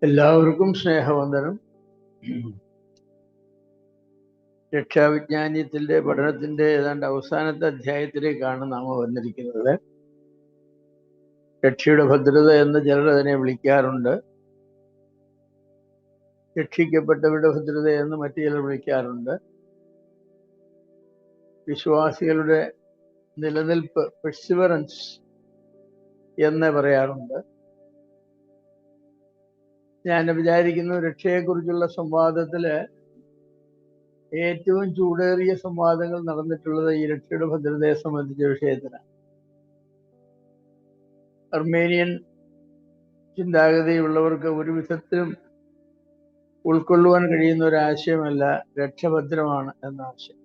എല്ലാവർക്കും സ്നേഹവന്ദനം. രക്ഷാവിജ്ഞാനത്തിന്റെ പഠനത്തിന്റെ ഏതാണ്ട് അവസാനത്തെ അധ്യായത്തിലേക്കാണ് നാം വന്നിരിക്കുന്നത്. രക്ഷയുടെ ഭദ്രത എന്ന് ചിലർ അതിനെ വിളിക്കാറുണ്ട്. രക്ഷിക്കപ്പെട്ടവരുടെ ഭദ്രത എന്ന് മറ്റു ചിലർ വിളിക്കാറുണ്ട്. വിശ്വാസികളുടെ നിലനിൽപ്പ്, പെർസിവറൻസ് എന്ന് പറയാറുണ്ട്. ഞാൻ വിചാരിക്കുന്നു രക്ഷയെക്കുറിച്ചുള്ള സംവാദത്തില് ഏറ്റവും ചൂടേറിയ സംവാദങ്ങൾ നടന്നിട്ടുള്ളത് ഈ രക്ഷയുടെ ഭദ്രതയെ സംബന്ധിച്ച വിഷയത്തിലാണ്. അർമേനിയൻ ചിന്താഗതിയുള്ളവർക്ക് ഒരു വിധത്തിലും ഉൾക്കൊള്ളുവാൻ കഴിയുന്ന ഒരു ആശയമല്ല രക്ഷഭദ്രമാണ് എന്ന ആശയം.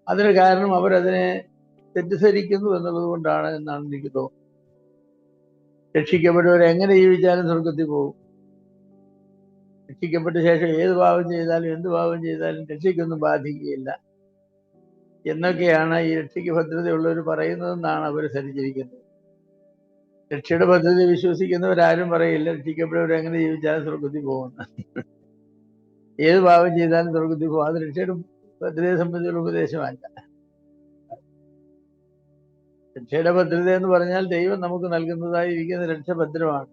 അതിന് കാരണം അവരതിനെ തെറ്റിദ്ധരിക്കുന്നു എന്നുള്ളത് കൊണ്ടാണ് എന്നാണ് എനിക്ക് തോന്നുന്നത്. രക്ഷിക്കപ്പെട്ടവർ എങ്ങനെ ജീവിച്ചാലും സ്വർഗത്തിൽ പോകും. രക്ഷിക്കപ്പെട്ട ശേഷം ഏത് പാപം ചെയ്താലും എന്ത് പാപം ചെയ്താലും രക്ഷയ്ക്കൊന്നും ബാധിക്കുകയില്ല എന്നൊക്കെയാണ് ഈ രക്ഷയ്ക്ക് ഭദ്രതയുള്ളവർ പറയുന്നതെന്നാണ് അവർ ധരിച്ചിരിക്കുന്നത്. രക്ഷയുടെ ഭദ്രത വിശ്വസിക്കുന്നവരാരും പറയില്ല രക്ഷിക്കപ്പെട്ടവർ എങ്ങനെ ജീവിച്ചാലും സ്വർഗത്തിൽ പോകുന്ന, ഏത് പാപം ചെയ്താലും സ്വർഗത്തിൽ പോകും. അത് രക്ഷയുടെ ഭദ്രതയെ സംബന്ധിച്ചുള്ള ഉപദേശമല്ല. രക്ഷയുടെ ഭദ്രത എന്ന് പറഞ്ഞാൽ ദൈവം നമുക്ക് നൽകുന്നതായിരിക്കുന്ന രക്ഷഭദ്രമാണ്.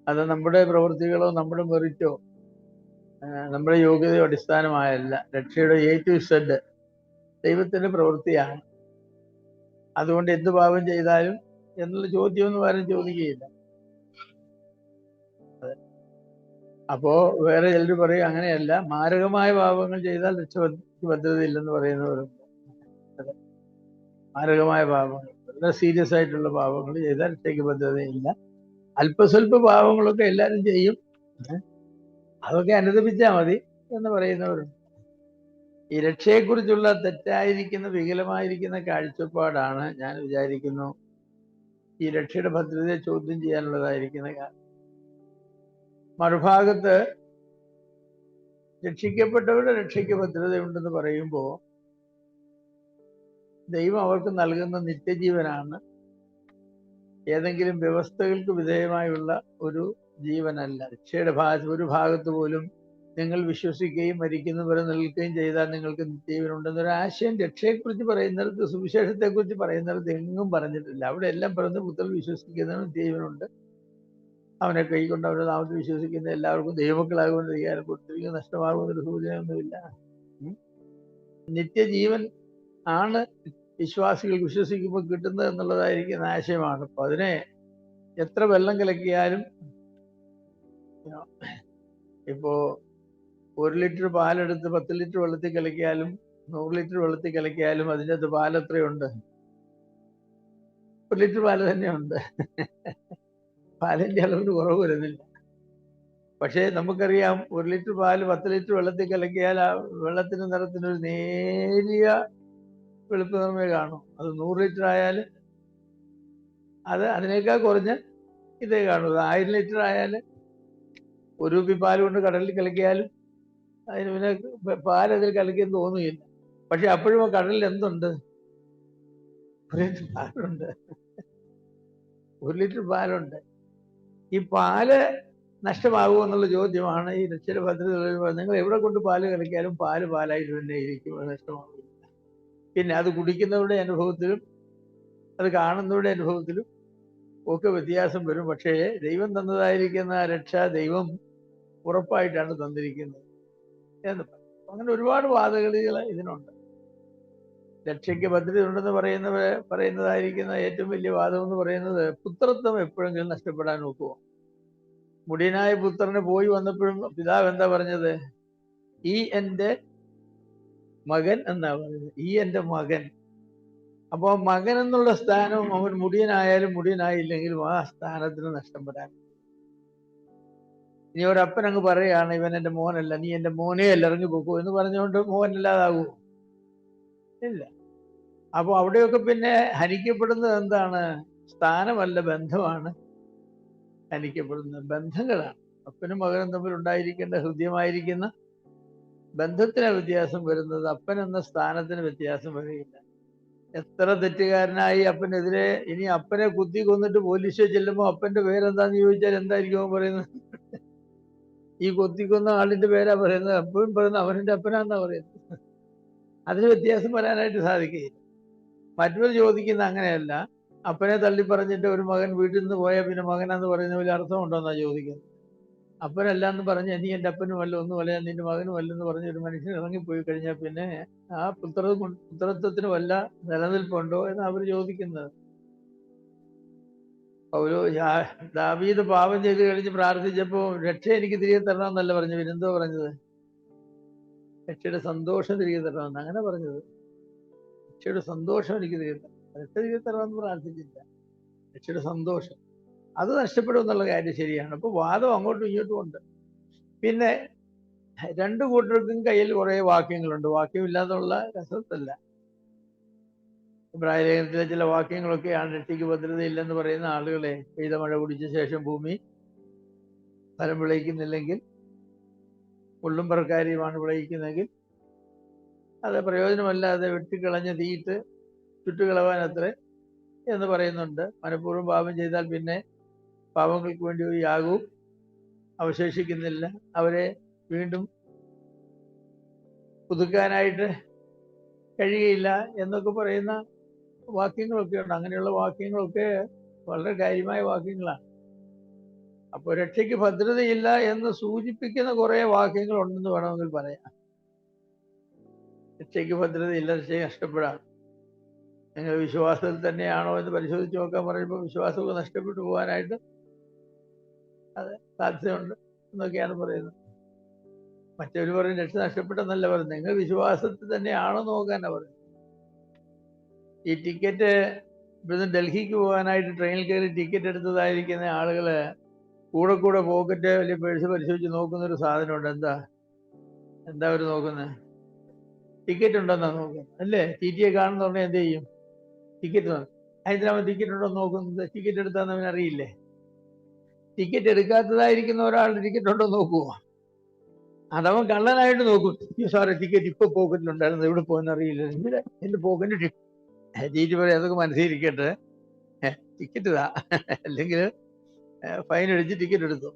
അത് നമ്മുടെ പ്രവൃത്തികളോ നമ്മുടെ മെറിറ്റോ നമ്മുടെ യോഗ്യതയോ അടിസ്ഥാനമായല്ല. രക്ഷയുടെ A to Z ദൈവത്തിന്റെ പ്രവൃത്തിയാണ്. അതുകൊണ്ട് എന്ത് പാപം ചെയ്താലും എന്നുള്ള ചോദ്യമൊന്നും ആരും ചോദിക്കുകയില്ല. അപ്പോ വേറെ ചിലർ പറയും അങ്ങനെയല്ല, മാരകമായ പാപങ്ങൾ ചെയ്താൽ രക്ഷഭദ്രതയില്ലെന്ന് പറയുന്നവരുണ്ട്. മാരകമായ പാപങ്ങൾ, വളരെ സീരിയസ് ആയിട്ടുള്ള പാപങ്ങൾ ചെയ്താൽ രക്ഷയ്ക്ക് ഭദ്രതയില്ല. അല്പസ്വല്പ പാപങ്ങളൊക്കെ എല്ലാവരും ചെയ്യും, അതൊക്കെ അനുദപിച്ചാൽ മതി എന്ന് പറയുന്നവരുണ്ട്. ഈ രക്ഷയെക്കുറിച്ചുള്ള തെറ്റായിരിക്കുന്ന വികലമായിരിക്കുന്ന കാഴ്ചപ്പാടാണ് ഞാൻ വിചാരിക്കുന്നു ഈ രക്ഷയുടെ ഭദ്രതയെ ചോദ്യം ചെയ്യാനുള്ളതായിരിക്കുന്ന കാരണം. മറുഭാഗത്ത് രക്ഷിക്കപ്പെട്ടവരുടെ രക്ഷയ്ക്ക് ഭദ്രതയുണ്ടെന്ന് പറയുമ്പോൾ ദൈവം അവർക്ക് നൽകുന്ന നിത്യജീവനാണ്, ഏതെങ്കിലും വ്യവസ്ഥകൾക്ക് വിധേയമായുള്ള ഒരു ജീവനല്ല. രക്ഷയുടെ ഒരു ഭാഗത്ത് പോലും നിങ്ങൾ വിശ്വസിക്കുകയും മരിക്കുന്നവരെ നിൽക്കുകയും ചെയ്താൽ നിങ്ങൾക്ക് നിത്യജീവനുണ്ടെന്നൊരു ആശയം രക്ഷയെക്കുറിച്ച് പറയുന്നിടത്ത്, സുവിശേഷത്തെക്കുറിച്ച് പറയുന്നിടത്ത് എങ്ങും പറഞ്ഞിട്ടില്ല. അവിടെ എല്ലാം പറയുന്നത് പുത്രൻ വിശ്വസിക്കുന്നതിന് നിത്യജീവനുണ്ട്, അവനെ കൈകൊണ്ട് അവരുടെ നാമത്തിൽ വിശ്വസിക്കുന്ന എല്ലാവർക്കും ദൈവമക്കളാകുമെന്ന് അധികാരം കൊടുത്തിരിക്കുന്ന, നഷ്ടമാകുമെന്നൊരു സൂചനയൊന്നുമില്ല. നിത്യജീവൻ ആണ് വിശ്വാസികൾ വിശ്വസിക്കുമ്പോൾ കിട്ടുന്നത് എന്നുള്ളതായിരിക്കുന്ന ആശയമാണ്. അപ്പൊ അതിനെ എത്ര വെള്ളം കലക്കിയാലും, ഇപ്പോ 1 ലിറ്റർ പാലെടുത്ത് 10 ലിറ്റർ വെള്ളത്തിൽ കലക്കിയാലും 100 ലിറ്റർ വെള്ളത്തിൽ കലക്കിയാലും അതിൻ്റെ അകത്ത് പാൽ എത്രയുണ്ട്? 1 ലിറ്റർ പാല് തന്നെയുണ്ട്. പാലിന്റെ അളവിന് കുറവ് വരുന്നില്ല. പക്ഷേ നമുക്കറിയാം 1 ലിറ്റർ പാല് 10 ലിറ്റർ വെള്ളത്തിൽ കലക്കിയാൽ ആ വെള്ളത്തിന്റെ നിറത്തിനൊരു നേരിയ വെളുപ്പ് നിറമേ കാണും. അത് 100 ലിറ്റർ ആയാൽ അത് അതിനേക്കാൾ കുറഞ്ഞ് ഇതേ കാണൂ. 1000 ലിറ്റർ ആയാൽ ഒരു കുപ്പി പാൽ കൊണ്ട് കടലിൽ കലക്കിയാലും അതിന് പിന്നെ പാലതിൽ കലക്കിയെന്ന് തോന്നുകയില്ല. പക്ഷെ അപ്പോഴും ആ കടലിൽ എന്തുണ്ട്? 1 ലിറ്റർ പാലുണ്ട്, 1 ലിറ്റർ പാലുണ്ട്. ഈ പാല് നഷ്ടമാകുമോ എന്നുള്ള ചോദ്യമാണ് ഈ രക്ഷയുടെ ഭദ്രത. നിങ്ങൾ എവിടെ കൊണ്ട് പാല് കലക്കിയാലും പാല് പാലായിട്ട് തന്നെ ഇരിക്കും, അത് നഷ്ടമാകില്ല. പിന്നെ അത് കുടിക്കുന്നവരുടെ അനുഭവത്തിലും അത് കാണുന്നവരുടെ അനുഭവത്തിലും ഒക്കെ വ്യത്യാസം വരും. പക്ഷേ ദൈവം തന്നതായിരിക്കുന്ന രക്ഷ ദൈവം ഉറപ്പായിട്ടാണ് തന്നിരിക്കുന്നത് എന്ന് പറയും. അങ്ങനെ ഒരുപാട് വാദഗതികൾ ഇതിനുണ്ട്. രക്ഷയ്ക്ക് ഭദ്രതയുണ്ടെന്ന് പറയുന്നതായിരിക്കുന്ന ഏറ്റവും വലിയ വാദം എന്ന് പറയുന്നത് പുത്രത്വം എപ്പോഴെങ്കിലും നഷ്ടപ്പെടാൻ നോക്കുമോ? മുടിയനായ പുത്രന് പോയി വന്നപ്പോഴും പിതാവ് എന്താ പറഞ്ഞത്? ഈ എൻ്റെ മകൻ എന്നാ പറയുന്നത്, ഈ എൻ്റെ മകൻ. അപ്പൊ മകൻ എന്നുള്ള സ്ഥാനം അവൻ മുടിയനായാലും മുടിയനായില്ലെങ്കിലും ആ സ്ഥാനത്തിന് നഷ്ടപ്പെടാൻ. ഇനി ഒരപ്പൻ അങ്ങ് പറയുകയാണ് ഇവൻ എൻ്റെ മോനല്ല, നീ എൻ്റെ മോനെ അല്ല, ഇറങ്ങി പോക്കൂ എന്ന് പറഞ്ഞുകൊണ്ട് മോനല്ലാതാകുമോ? ഇല്ല. അപ്പൊ അവിടെയൊക്കെ പിന്നെ ഹനിക്കപ്പെടുന്നത് എന്താണ്? സ്ഥാനമല്ല, ബന്ധമാണ് ഹനിക്കപ്പെടുന്നത്. ബന്ധങ്ങളാണ്. അപ്പനും മകനും തമ്മിൽ ഉണ്ടായിരിക്കേണ്ട ഹൃദ്യമായിരിക്കുന്ന ബന്ധത്തിന് വ്യത്യാസം വരുന്നത്, അപ്പൻ എന്ന സ്ഥാനത്തിന് വ്യത്യാസം വരികയില്ല. എത്ര തെറ്റുകാരനായി അപ്പനെതിരെ ഇനി അപ്പനെ കുത്തി കൊന്നിട്ട് പോലീസിൽ ചെല്ലുമ്പോൾ അപ്പന്റെ പേരെന്താന്ന് ചോദിച്ചാൽ എന്തായിരിക്കും അവൻ പറയുന്നത്? ഈ കൊത്തിക്കൊന്ന ആളിന്റെ പേരാ പറയുന്നത്. എപ്പോഴും പറയുന്നത് അവന്റെ അപ്പനാന്നാ പറയുന്നത്. അതിന് വ്യത്യാസം വരാനായിട്ട് സാധിക്കുകയില്ല. മറ്റൊരു ചോദിക്കുന്ന അങ്ങനെയല്ല. അപ്പനെ തള്ളി പറഞ്ഞിട്ട് ഒരു മകൻ വീട്ടിൽ നിന്ന് പോയാൽ പിന്നെ മകനാന്ന് പറയുന്ന വലിയ അർത്ഥമുണ്ടോന്നാ ചോദിക്കുന്നത്. അപ്പനല്ല എന്ന് പറഞ്ഞ് നീ എൻ്റെ അപ്പനുമല്ല ഒന്നുമല്ല നിന്റെ മകനുമല്ലെന്ന് പറഞ്ഞ് ഒരു മനുഷ്യൻ ഇറങ്ങിപ്പോയി കഴിഞ്ഞാൽ പിന്നെ ആ പുത്രത്വത്തിന് വല്ല നിലനിൽപ്പുണ്ടോ എന്ന് അവർ ചോദിക്കുന്നത്. ദാവീദ് പാപം ചെയ്ത് കഴിഞ്ഞ് പ്രാർത്ഥിച്ചപ്പോൾ രക്ഷ എനിക്ക് തിരികെ തരണമെന്നല്ല പറഞ്ഞു. പിന്നെന്തോ പറഞ്ഞത്? രക്ഷയുടെ സന്തോഷം തിരികെ തരണമെന്ന് അങ്ങനെ പറഞ്ഞത്. രക്ഷയുടെ സന്തോഷം എനിക്ക് തിരികെ തരണം. രക്ഷ തിരികെ തരണമെന്ന് പ്രാർത്ഥിച്ചില്ല. രക്ഷയുടെ സന്തോഷം അത് നഷ്ടപ്പെടും എന്നുള്ള കാര്യം ശരിയാണ്. അപ്പൊ വാദം അങ്ങോട്ടും ഇങ്ങോട്ടും ഉണ്ട്. പിന്നെ രണ്ടു കൂട്ടർക്കും കയ്യിൽ കുറെ വാക്യങ്ങളുണ്ട്. വാക്യമില്ലാന്നുള്ള രസത്തല്ല. ഇബ്രാഹിം ലേഖനത്തിലെ ചില വാക്യങ്ങളൊക്കെയാണ് രക്ഷയ്ക്ക് ഭദ്രതയില്ലെന്ന് പറയുന്ന ആളുകളെ പെയ്ത മഴ കുടിച്ച ശേഷം ഭൂമി ഫലം വിളയിക്കുന്നില്ലെങ്കിൽ ഉള്ളും പറക്കാരിയുമാണ് വിളയിക്കുന്നെങ്കിൽ അത് പ്രയോജനമല്ലാതെ വെട്ടിക്കളഞ്ഞ് തീയിട്ട് ചുട്ടുകളവാൻ അത്ര എന്ന് പറയുന്നുണ്ട്. മനഃപൂർവ്വം പാപം ചെയ്താൽ പിന്നെ പാപങ്ങൾക്ക് വേണ്ടി ഒരു യാഗവും അവശേഷിക്കുന്നില്ല. അവരെ വീണ്ടും പുതുക്കാനായിട്ട് കഴിയുകയില്ല എന്നൊക്കെ പറയുന്ന വാക്യങ്ങളൊക്കെ ഉണ്ട്. അങ്ങനെയുള്ള വാക്യങ്ങളൊക്കെ വളരെ കാര്യമായ വാക്യങ്ങളാണ്. അപ്പോൾ രക്ഷയ്ക്ക് ഭദ്രതയില്ല എന്ന് സൂചിപ്പിക്കുന്ന കുറെ വാക്യങ്ങൾ ഉണ്ടെന്ന് വേണമെങ്കിൽ പറയാം. രക്ഷയ്ക്ക് ഭദ്രതയില്ല, രക്ഷയെ നഷ്ടപ്പെടാം. നിങ്ങൾ വിശ്വാസത്തിൽ തന്നെയാണോ എന്ന് പരിശോധിച്ച് നോക്കാൻ പറയുമ്പോൾ വിശ്വാസമൊക്കെ നഷ്ടപ്പെട്ടു പോകാനായിട്ട് അത് സാധ്യതയുണ്ട് എന്നൊക്കെയാണ് പറയുന്നത്. മറ്റവർ പറയും രക്ഷ നഷ്ടപ്പെട്ടെന്നല്ല പറയുന്നത്, നിങ്ങൾ വിശ്വാസത്തിൽ തന്നെയാണോ നോക്കാനാണ് പറയുന്നത്. ഈ ടിക്കറ്റ് ഇവിടുന്ന് ഡൽഹിക്ക് പോകാനായിട്ട് ട്രെയിനിൽ കയറി ടിക്കറ്റ് എടുത്തതായിരിക്കുന്ന ആളുകള് കൂടെ പോക്കറ്റ് വലിയ പേഴ്സ് പരിശോധിച്ച് നോക്കുന്ന ഒരു സാധനമുണ്ട്. എന്താ അവർ നോക്കുന്നത്? ടിക്കറ്റ് ഉണ്ടെന്നാ നോക്കുന്നത് അല്ലേ? TTE കാണുന്ന പറഞ്ഞാൽ എന്ത് ചെയ്യും? ടിക്കറ്റ് ഹൈദരാബാദ് ടിക്കറ്റ് ഉണ്ടോ നോക്കുന്നത്? ടിക്കറ്റ് എടുത്താന്ന് അവൻ അറിയില്ലേ? ടിക്കറ്റ് എടുക്കാത്തതായിരിക്കുന്ന ഒരാൾ ടിക്കറ്റ് ഉണ്ടോ നോക്കുവോ? അതവൻ കള്ളനായിട്ട് നോക്കും. സാറേ ടിക്കറ്റ് ഇപ്പൊ പോക്കറ്റിലുണ്ടായിരുന്നു, എവിടെ പോയെന്ന് അറിയില്ല. എന്റെ പോക്കറ്റ് TTE പറയും അതൊക്കെ മനസ്സിലിരിക്കട്ടെ, ടിക്കറ്റ് ഇതാ, അല്ലെങ്കിൽ ഫൈൻ അടിച്ച് ടിക്കറ്റ് എടുത്തു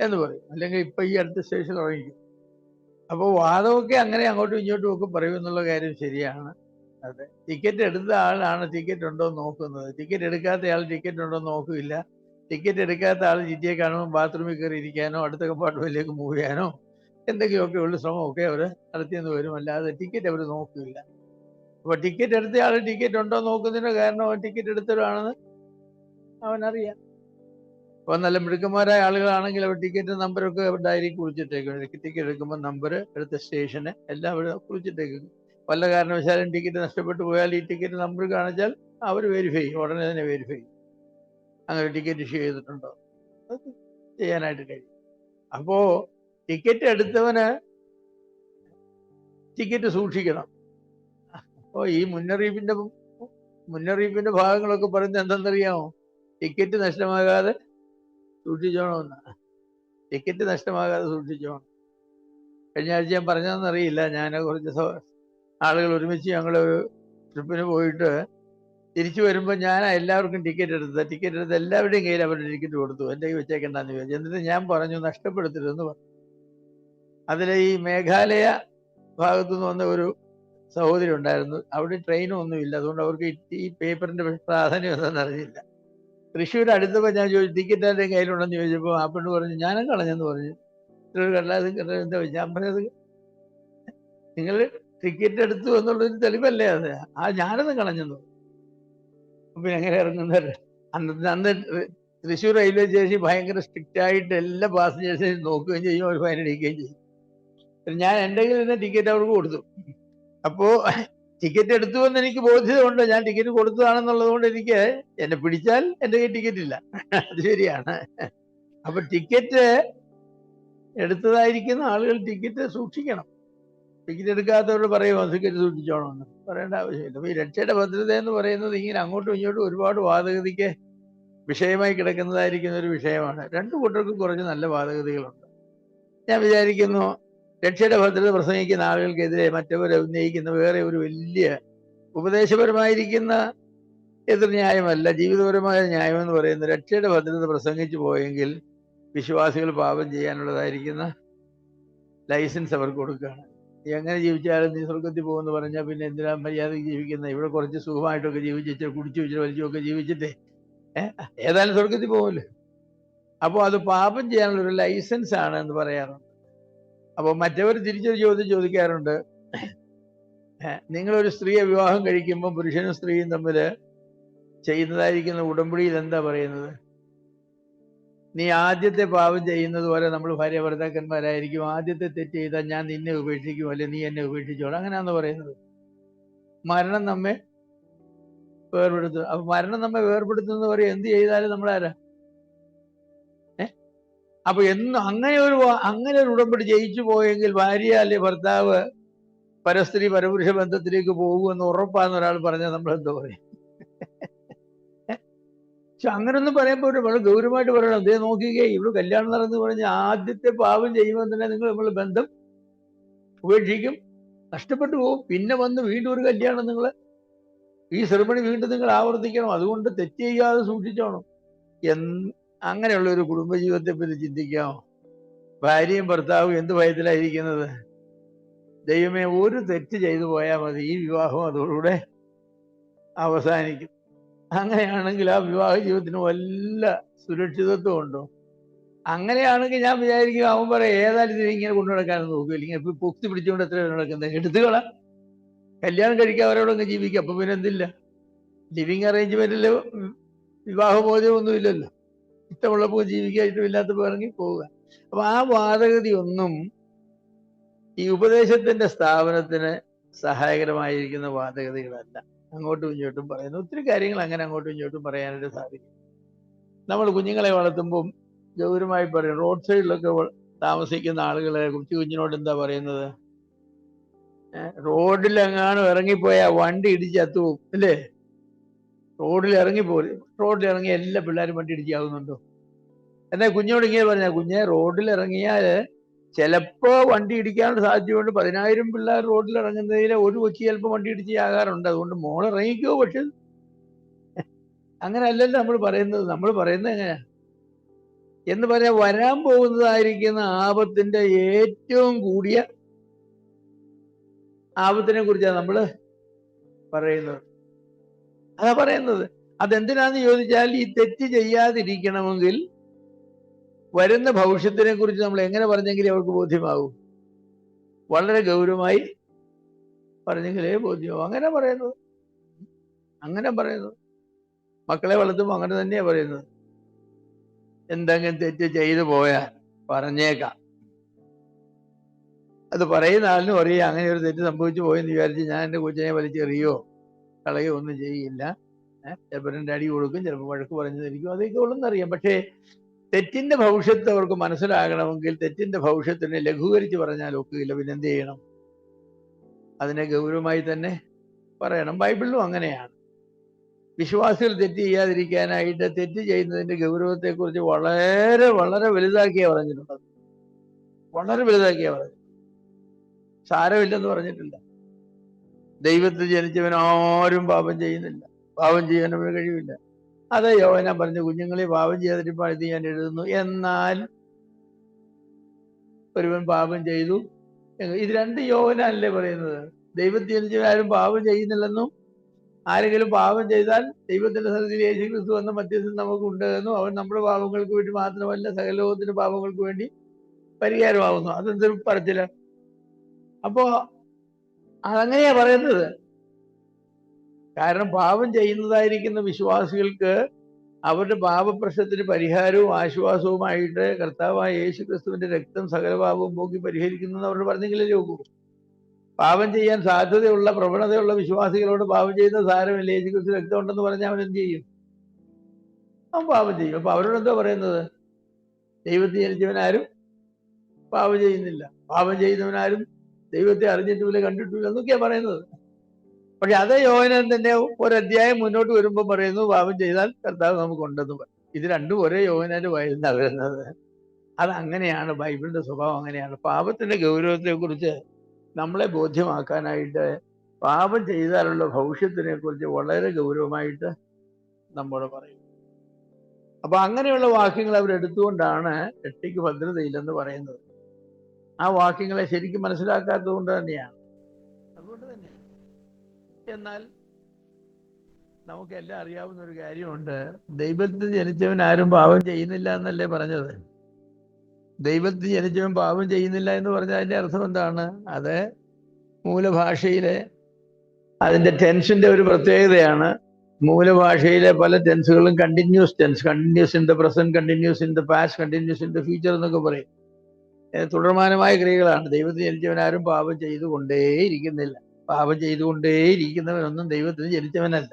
എന്ന് പറയും. അല്ലെങ്കിൽ ഇപ്പൊ ഈ അടുത്ത സ്റ്റേഷൻ തുടങ്ങിക്കും. അപ്പോൾ വാദമൊക്കെ അങ്ങനെ അങ്ങോട്ടും ഇങ്ങോട്ടും ഒക്കെ പറയും എന്നുള്ള കാര്യം ശരിയാണ്. അതെ, ടിക്കറ്റ് എടുത്ത ആളാണ് ടിക്കറ്റ് ഉണ്ടോ എന്ന് നോക്കുന്നത്. ടിക്കറ്റ് എടുക്കാത്ത ആൾ ടിക്കറ്റ് ഉണ്ടോ എന്ന് നോക്കില്ല. ടിക്കറ്റ് എടുക്കാത്ത ആൾ TTE കാണുമ്പോൾ ബാത്റൂമിൽ കയറി ഇരിക്കാനോ അടുത്ത കമ്പാർട്ട്മെന്റിലേക്ക് മൂവ് ചെയ്യാനോ എന്തെങ്കിലുമൊക്കെ ഉള്ള ശ്രമമൊക്കെ അവർ നടത്തിയെന്ന് വരും. അല്ലാതെ ടിക്കറ്റ് അവർ നോക്കില്ല. അപ്പൊ ടിക്കറ്റ് എടുത്ത ആൾ ടിക്കറ്റ് ഉണ്ടോ നോക്കുന്നതിന് കാരണം അവൻ ടിക്കറ്റ് എടുത്തവരാണെന്ന് അവനറിയാം. അപ്പൊ നല്ല മിടുക്കന്മാരായ ആളുകളാണെങ്കിൽ അവർ ടിക്കറ്റ് നമ്പറൊക്കെ ഡയറി കുറിച്ചിട്ടേക്കും. ടിക്കറ്റ് എടുക്കുമ്പോൾ നമ്പർ, എടുത്ത സ്റ്റേഷന് എല്ലാം അവർ കുറിച്ചിട്ടേക്കും. വല്ല കാരണവശാലും ടിക്കറ്റ് നഷ്ടപ്പെട്ടു പോയാൽ ഈ ടിക്കറ്റ് നമ്പർ കാണിച്ചാൽ അവർ വെരിഫൈ ചെയ്യും, ഉടനെ തന്നെ വെരിഫൈ ചെയ്യും അങ്ങനെ ടിക്കറ്റ് ഇഷ്യൂ ചെയ്തിട്ടുണ്ടോ, അത് ചെയ്യാനായിട്ട് കഴിയും. അപ്പോ ടിക്കറ്റ് എടുത്തവന് ടിക്കറ്റ് സൂക്ഷിക്കണം. അപ്പോൾ ഈ മുന്നറിയിപ്പിന്റെ ഭാഗങ്ങളൊക്കെ പറയുന്നത് എന്തെന്നറിയാമോ? ടിക്കറ്റ് നഷ്ടമാകാതെ സൂക്ഷിച്ചോണമെന്നാണ്. ടിക്കറ്റ് നഷ്ടമാകാതെ സൂക്ഷിച്ചോണം. കഴിഞ്ഞ ആഴ്ച ഞാൻ പറഞ്ഞതെന്നറിയില്ല, ഞാൻ കുറച്ച് ആളുകൾ ഒരുമിച്ച് ഞങ്ങളൊരു ട്രിപ്പിന് പോയിട്ട് തിരിച്ചു വരുമ്പോൾ ഞാൻ എല്ലാവർക്കും ടിക്കറ്റ് എടുത്ത് എല്ലാവരുടെയും കയ്യിൽ അവരുടെ ടിക്കറ്റ് കൊടുത്തു. എൻ്റെ കയ്യിൽ വെച്ചേക്കണ്ടെന്ന് വിചാരിച്ചു. എന്നിട്ട് ഞാൻ പറഞ്ഞു നഷ്ടപ്പെടുത്തരുതെന്ന് പറഞ്ഞു. അതിൽ ഈ മേഘാലയ ഭാഗത്തു നിന്ന് വന്ന ഒരു സഹോദരി ഉണ്ടായിരുന്നു. അവിടെ ട്രെയിനും ഒന്നുമില്ല, അതുകൊണ്ട് അവർക്ക് ഈ പേപ്പറിന്റെ പ്രാധാന്യം എന്താണെന്ന് അറിയില്ല. തൃശ്ശൂർ അടുത്തപ്പോൾ ഞാൻ ചോദിച്ചു ടിക്കറ്റ് എൻ്റെ കയ്യിലുണ്ടെന്ന് ചോദിച്ചപ്പോൾ ആ പെണ്ണ് പറഞ്ഞു ഞാനും കളഞ്ഞെന്ന് പറഞ്ഞു. എന്താ ഞാൻ പറഞ്ഞത്, നിങ്ങൾ ടിക്കറ്റ് എടുത്തു എന്നുള്ളൊരു തെളിവല്ലേ അത്? ഞാനത് കളഞ്ഞെന്ന്. പിന്നെ എങ്ങനെ ഇറങ്ങുന്നത്? അന്ന് തൃശ്ശൂർ റെയിൽവേ സ്റ്റേഷൻ ഭയങ്കര സ്ട്രിക്റ്റ് ആയിട്ട് എല്ലാ പാസഞ്ചേഴ്സിനെയും നോക്കുകയും ചെയ്യും, അവർ ഫൈൻ അടിക്കുകയും ചെയ്യും. ഞാൻ എൻ്റെ കയ്യിൽ നിന്ന് ടിക്കറ്റ് അവർക്ക് കൊടുത്തു. അപ്പോ ടിക്കറ്റ് എടുത്തു എന്ന് എനിക്ക് ബോധ്യതയുണ്ട്, ഞാൻ ടിക്കറ്റ് കൊടുത്തതാണെന്നുള്ളത് കൊണ്ട് എനിക്ക് എന്നെ പിടിച്ചാൽ എൻ്റെ കയ്യിൽ ടിക്കറ്റ് ഇല്ല. അത് ശരിയാണ്. അപ്പൊ ടിക്കറ്റ് എടുത്തതായിരിക്കുന്ന ആളുകൾ ടിക്കറ്റ് സൂക്ഷിക്കണം. ടിക്കറ്റ് എടുക്കാത്തവരോട് പറയുമോ ടിക്കറ്റ് സൂക്ഷിച്ചോണമെന്ന്? പറയേണ്ട ആവശ്യമില്ല. അപ്പൊ ഈ രക്ഷയുടെ ഭദ്രത എന്ന് പറയുന്നത് ഇങ്ങനെ അങ്ങോട്ടും ഇങ്ങോട്ടും ഒരുപാട് വാദഗതിക്ക് വിഷയമായി കിടക്കുന്നതായിരിക്കുന്ന ഒരു വിഷയമാണ്. രണ്ടു കൂട്ടർക്കും കുറച്ച് നല്ല വാദഗതികളുണ്ട്. ഞാൻ വിചാരിക്കുന്നു രക്ഷയുടെ ഭദ്രത പ്രസംഗിക്കുന്ന ആളുകൾക്കെതിരെ മറ്റവർ ഉന്നയിക്കുന്ന വേറെ ഒരു വലിയ ഉപദേശപരമായിരിക്കുന്ന എതിർന്യായമല്ല, ജീവിതപരമായ ന്യായം എന്ന് പറയുന്നത് രക്ഷയുടെ ഭദ്രത പ്രസംഗിച്ചു പോയെങ്കിൽ വിശ്വാസികൾ പാപം ചെയ്യാനുള്ളതായിരിക്കുന്ന ലൈസൻസ് അവർക്ക് കൊടുക്കുകയാണ്. എങ്ങനെ ജീവിച്ചാലും നീ സ്വർഗത്തിൽ പോകുമെന്ന് പറഞ്ഞാൽ പിന്നെ എന്തിനാ മര്യാദയ്ക്ക് ജീവിക്കുന്നത്? ഇവിടെ കുറച്ച് സുഖമായിട്ടൊക്കെ ജീവിച്ചിട്ട് കുടിച്ചു വെച്ചിട്ട് വലിച്ചുമൊക്കെ ജീവിച്ചിട്ടേ ഏതായാലും സ്വർഗത്തിൽ പോകുമല്ലോ. അപ്പോൾ അത് പാപം ചെയ്യാനുള്ള ഒരു ലൈസൻസ് ആണ് എന്ന് പറയാറുണ്ട്. അപ്പോൾ മറ്റവർ തിരിച്ചൊരു ചോദ്യം ചോദിക്കാറുണ്ട്, നിങ്ങളൊരു സ്ത്രീയെ വിവാഹം കഴിക്കുമ്പോൾ പുരുഷനും സ്ത്രീയും തമ്മിൽ ചെയ്യുന്നതായിരിക്കുന്ന ഉടമ്പടിയിൽ എന്താ പറയുന്നത്? നീ ആദ്യത്തെ പാപം ചെയ്യുന്നത് പോലെ നമ്മൾ ഭാര്യ ഭർത്താക്കന്മാരായിരിക്കും. ആദ്യത്തെ തെറ്റ് ചെയ്താൽ ഞാൻ നിന്നെ ഉപേക്ഷിക്കും, അല്ലെ നീ എന്നെ ഉപേക്ഷിച്ചോളാം, അങ്ങനെയാണെന്ന് പറയുന്നത്. മരണം നമ്മെ വേർപെടുത്തും. അപ്പൊ മരണം നമ്മെ വേർപെടുത്തുന്ന പറയും എന്ത് ചെയ്താലും നമ്മളാരാ? അപ്പൊ അങ്ങനെ ഒരു ഉടമ്പടി ജയിച്ചു പോയെങ്കിൽ ഭാര്യ അല്ലെ ഭർത്താവ് പരസ്ത്രീ പരപുരുഷ ബന്ധത്തിലേക്ക് പോകുമെന്ന് ഉറപ്പാന്ന് ഒരാൾ പറഞ്ഞാൽ നമ്മൾ എന്താ പറയും? പക്ഷെ അങ്ങനൊന്നും പറയുമ്പോൾ വളരെ ഗൗരവമായിട്ട് പറയണം. അതേ നോക്കിക്കേ, ഇവിടെ കല്യാണം നടന്നു പറഞ്ഞ് ആദ്യത്തെ പാപം ചെയ്യുമ്പോൾ തന്നെ നമ്മൾ ബന്ധം ഉപേക്ഷിക്കും, നഷ്ടപ്പെട്ടു പോകും. പിന്നെ വന്ന് വീണ്ടും ഒരു കല്യാണം ഈ സെറിമണി വീണ്ടും നിങ്ങൾ ആവർത്തിക്കണം. അതുകൊണ്ട് തെറ്റ് ചെയ്യാതെ സൂക്ഷിച്ചോണം. അങ്ങനെയുള്ള ഒരു കുടുംബജീവിതത്തെ പറ്റി ചിന്തിക്കാമോ? ഭാര്യയും ഭർത്താവും എന്ത് ഭയത്തിലായിരിക്കുന്നത്? ദൈവമേ, ഒരു തെറ്റ് ചെയ്തു പോയാൽ മതി, ഈ വിവാഹം അതോടുകൂടെ അവസാനിക്കും. അങ്ങനെയാണെങ്കിൽ ആ വിവാഹ ജീവിതത്തിന് വല്ല സുരക്ഷിതത്വം ഉണ്ടോ? അങ്ങനെയാണെങ്കിൽ ഞാൻ വിചാരിക്കും, അവൻ പറയാം ഏതായാലും ഇതിനെ ഇങ്ങനെ കൊണ്ടു നടക്കാനൊന്നും നോക്കില്ല, ഇങ്ങനെ ഇപ്പൊ പൊക്തി പിടിച്ചുകൊണ്ട് എത്ര നടക്കുന്നത്, എടുത്തുകള കല്യാണം കഴിക്കാൻ അവരോടൊക്കെ ജീവിക്കുക. അപ്പൊ പിന്നെ എന്തില്ല, ലിവിങ് അറേഞ്ച്മെന്റില് വിവാഹമോചനമൊന്നും ഇല്ലല്ലോ. ഇഷ്ടമുള്ളപ്പോൾ ജീവിക്കുക, ഇഷ്ടമില്ലാത്തപ്പോൾ ഇറങ്ങി പോവുക. അപ്പൊ ആ വാദഗതി ഒന്നും ഈ ഉപദേശത്തിന്റെ സ്ഥാപനത്തിന് സഹായകരമായിരിക്കുന്ന വാദഗതികളല്ല. അങ്ങോട്ടും ഇങ്ങോട്ടും പറയുന്നു ഒത്തിരി കാര്യങ്ങൾ അങ്ങനെ അങ്ങോട്ടും ഇങ്ങോട്ടും പറയാനായിട്ട് സാധിക്കും. നമ്മൾ കുഞ്ഞുങ്ങളെ വളർത്തുമ്പം ഗൗരവമായി പറയും, റോഡ് സൈഡിലൊക്കെ താമസിക്കുന്ന ആളുകളെ കുഞ്ഞിനോട് എന്താ പറയുന്നത്? റോഡിലെങ്ങാനും ഇറങ്ങിപ്പോയാൽ വണ്ടി ഇടിച്ച് ചത്തുപോകും, അല്ലേ? റോഡിൽ ഇറങ്ങി എല്ലാ പിള്ളേരും വണ്ടി ഇടിച്ചാകുന്നുണ്ടോ? എന്നാൽ കുഞ്ഞോട് ഇങ്ങനെ പറഞ്ഞാൽ, കുഞ്ഞെ റോഡിൽ ഇറങ്ങിയാൽ ചിലപ്പോ വണ്ടി ഇടിക്കാനുള്ള സാധ്യതയുണ്ട്. 10,000 പിള്ളേർ റോഡിൽ ഇറങ്ങുന്നതിൽ ഒരു കൊച്ചി ചിലപ്പോൾ വണ്ടി ഇടിച്ച് ആകാറുണ്ട്. അതുകൊണ്ട് മോൾ ഇറങ്ങിക്കോ. പക്ഷെ അങ്ങനെ അല്ലല്ലോ നമ്മൾ പറയുന്നത്. നമ്മൾ പറയുന്നത് എങ്ങനെയാ എന്ന് പറയാൻ, വരാൻ പോകുന്നതായിരിക്കുന്ന ആപത്തിന്റെ ഏറ്റവും കൂടിയ ആപത്തിനെ കുറിച്ചാണ് നമ്മൾ പറയുന്നത്. അതാ പറയുന്നത്. അതെന്തിനാന്ന് ചോദിച്ചാൽ, ഈ തെറ്റ് ചെയ്യാതിരിക്കണമെങ്കിൽ വരുന്ന ഭവിഷ്യത്തിനെ കുറിച്ച് നമ്മൾ എങ്ങനെ പറഞ്ഞെങ്കിലേ അവർക്ക് ബോധ്യമാകും? വളരെ ഗൗരവമായി പറഞ്ഞെങ്കിലേ ബോധ്യമാവും. അങ്ങനെ പറയുന്നത് മക്കളെ വളർത്തുമ്പോൾ അങ്ങനെ തന്നെയാ പറയുന്നത്. എന്തെങ്കിലും തെറ്റ് ചെയ്തു പോയാൽ പറഞ്ഞേക്കാം. അത് പറയുന്ന ആളിനും അറിയാം അങ്ങനെ ഒരു തെറ്റ് സംഭവിച്ചു പോയെന്ന് വിചാരിച്ച് ഞാൻ എൻ്റെ കൊച്ചിനെ വലിച്ചെറിയോ കളയോ ഒന്നും ചെയ്യില്ല. ചിലപ്പോൾ 2 അടി കൊടുക്കും, ചിലപ്പോൾ വഴക്ക് പറഞ്ഞിരിക്കും, അതൊക്കെ ഉള്ളെന്നറിയാം. പക്ഷേ തെറ്റിന്റെ ഭവിഷ്യത്ത് അവർക്ക് മനസ്സിലാകണമെങ്കിൽ തെറ്റിന്റെ ഭവിഷ്യത്തിനെ ലഘൂകരിച്ച് പറഞ്ഞാൽ ഒക്കില്ല. പിന്നെ എന്ത് ചെയ്യണം? അതിനെ ഗൗരവമായി തന്നെ പറയണം. ബൈബിളിലും അങ്ങനെയാണ്. വിശ്വാസികൾ തെറ്റ് ചെയ്യാതിരിക്കാനായിട്ട് തെറ്റ് ചെയ്യുന്നതിന്റെ ഗൗരവത്തെക്കുറിച്ച് വളരെ വളരെ വലുതാക്കിയാ പറഞ്ഞിട്ടുണ്ട്. വളരെ വലുതാക്കിയാ പറഞ്ഞിട്ടുണ്ട്. സാരമില്ലെന്ന് പറഞ്ഞിട്ടില്ല. ദൈവത്തിൽ ജനിച്ചവൻ ആരും പാപം ചെയ്യുന്നില്ല, പാപം ചെയ്യാൻ അവന് കഴിവില്ല. അതെ യോഹന്നാൻ പറഞ്ഞു, കുഞ്ഞുങ്ങളെ പാപം ചെയ്യാതിരിപ്പാൻ ഇത് ഞാൻ എഴുതുന്നു. എന്നാൽ ഒരുവൻ പാപം ചെയ്തു. ഇത് 2 യോഹന്നാനല്ലേ പറയുന്നത്. ദൈവത്തിൽ ജനിച്ചവൻ ആരും പാപം ചെയ്യുന്നില്ലെന്നും ആരെങ്കിലും പാപം ചെയ്താൽ ദൈവത്തിന്റെ സന്നിധിയിൽ യേശു ക്രിസ്തു എന്ന മധ്യസ്ഥൻ നമുക്കുണ്ട് എന്നും അവൻ നമ്മുടെ പാപങ്ങൾക്ക് വേണ്ടി മാത്രമല്ല സകല ലോകത്തിന്റെ പാപങ്ങൾക്ക് വേണ്ടി പരിഹാരമാകുന്നു. അതെന്തൊരു പറച്ചില്ല. അപ്പോ അതങ്ങനെയാ പറയുന്നത്. കാരണം പാപം ചെയ്യുന്നതായിരിക്കുന്ന വിശ്വാസികൾക്ക് അവരുടെ പാപപ്രശ്നത്തിന് പരിഹാരവും ആശ്വാസവുമായിട്ട് കർത്താവായ യേശു ക്രിസ്തുവിന്റെ രക്തം സകല പാപവും പോക്കി പരിഹരിക്കുന്നു അവർ പറഞ്ഞെങ്കിലേ നോക്കൂ. പാപം ചെയ്യാൻ സാധ്യതയുള്ള പ്രവണതയുള്ള വിശ്വാസികളോട് പാപം ചെയ്യുന്ന സാരമില്ല, യേശു ക്രിസ്തു രക്തം ഉണ്ടെന്ന് പറഞ്ഞാൽ അവൻ എന്ത് ചെയ്യും? അവൻ പാപം ചെയ്യും. അപ്പൊ അവരോട് എന്താ പറയുന്നത്? ദൈവത്തെ ജനിച്ചവനാരും പാപം ചെയ്യുന്നില്ല, പാപം ചെയ്യുന്നവനാരും ദൈവത്തെ അറിഞ്ഞിട്ടുമില്ല കണ്ടിട്ടില്ല എന്നൊക്കെയാ പറയുന്നത്. പക്ഷെ അതേ യോഹന്നാൻ തന്നെ ഒരധ്യായം മുന്നോട്ട് വരുമ്പോൾ പറയുന്നു പാപം ചെയ്താൽ കർത്താവ് നമുക്കുണ്ടെന്ന് പറയും. ഇത് രണ്ടും ഒരേ യോഹന്നാന്റെ വായിൽ നിന്നാണ് വരുന്നത്. അതങ്ങനെയാണ്, ബൈബിളിന്റെ സ്വഭാവം അങ്ങനെയാണ്. പാപത്തിന്റെ ഗൗരവത്തെ കുറിച്ച് നമ്മളെ ബോധ്യമാക്കാനായിട്ട് പാപം ചെയ്താലുള്ള ഭവിഷ്യത്തിനെ കുറിച്ച് വളരെ ഗൗരവമായിട്ട് നമ്മൾ പറയും. അപ്പൊ അങ്ങനെയുള്ള വാക്യങ്ങൾ അവരെടുത്തുകൊണ്ടാണ് രക്ഷയ്ക്ക് ഭദ്രതയില്ലെന്ന് പറയുന്നത്. ആ വാക്യങ്ങളെ ശരിക്കും മനസ്സിലാക്കാത്തത് കൊണ്ട് തന്നെയാണ്. അതുകൊണ്ട് തന്നെ എന്നാൽ നമുക്കെല്ലാം അറിയാവുന്ന ഒരു കാര്യമുണ്ട്. ദൈവത്തിൽ ജനിച്ചവൻ ആരും പാപം ചെയ്യുന്നില്ല എന്നല്ലേ പറഞ്ഞത്? ദൈവത്തിൽ ജനിച്ചവൻ പാപം ചെയ്യുന്നില്ല എന്ന് പറഞ്ഞാൽ അതിന്റെ അർത്ഥം എന്താണ്? അത് മൂലഭാഷയിലെ അതിന്റെ ടെൻസിന്റെ ഒരു പ്രത്യേകതയാണ്. മൂലഭാഷയിലെ പല ടെൻസുകളും continuous tense, continuous in the present, continuous in the past, continuous in the future എന്നൊക്കെ പറയും. തുടർമാനമായ ക്രിയകളാണ്. ദൈവത്തിൽ ജനിച്ചവൻ ആരും പാപം ചെയ്തുകൊണ്ടേയിരിക്കുന്നില്ല. പാപം ചെയ്തുകൊണ്ടേയിരിക്കുന്നവനൊന്നും ദൈവത്തിന് ജനിച്ചവനല്ല.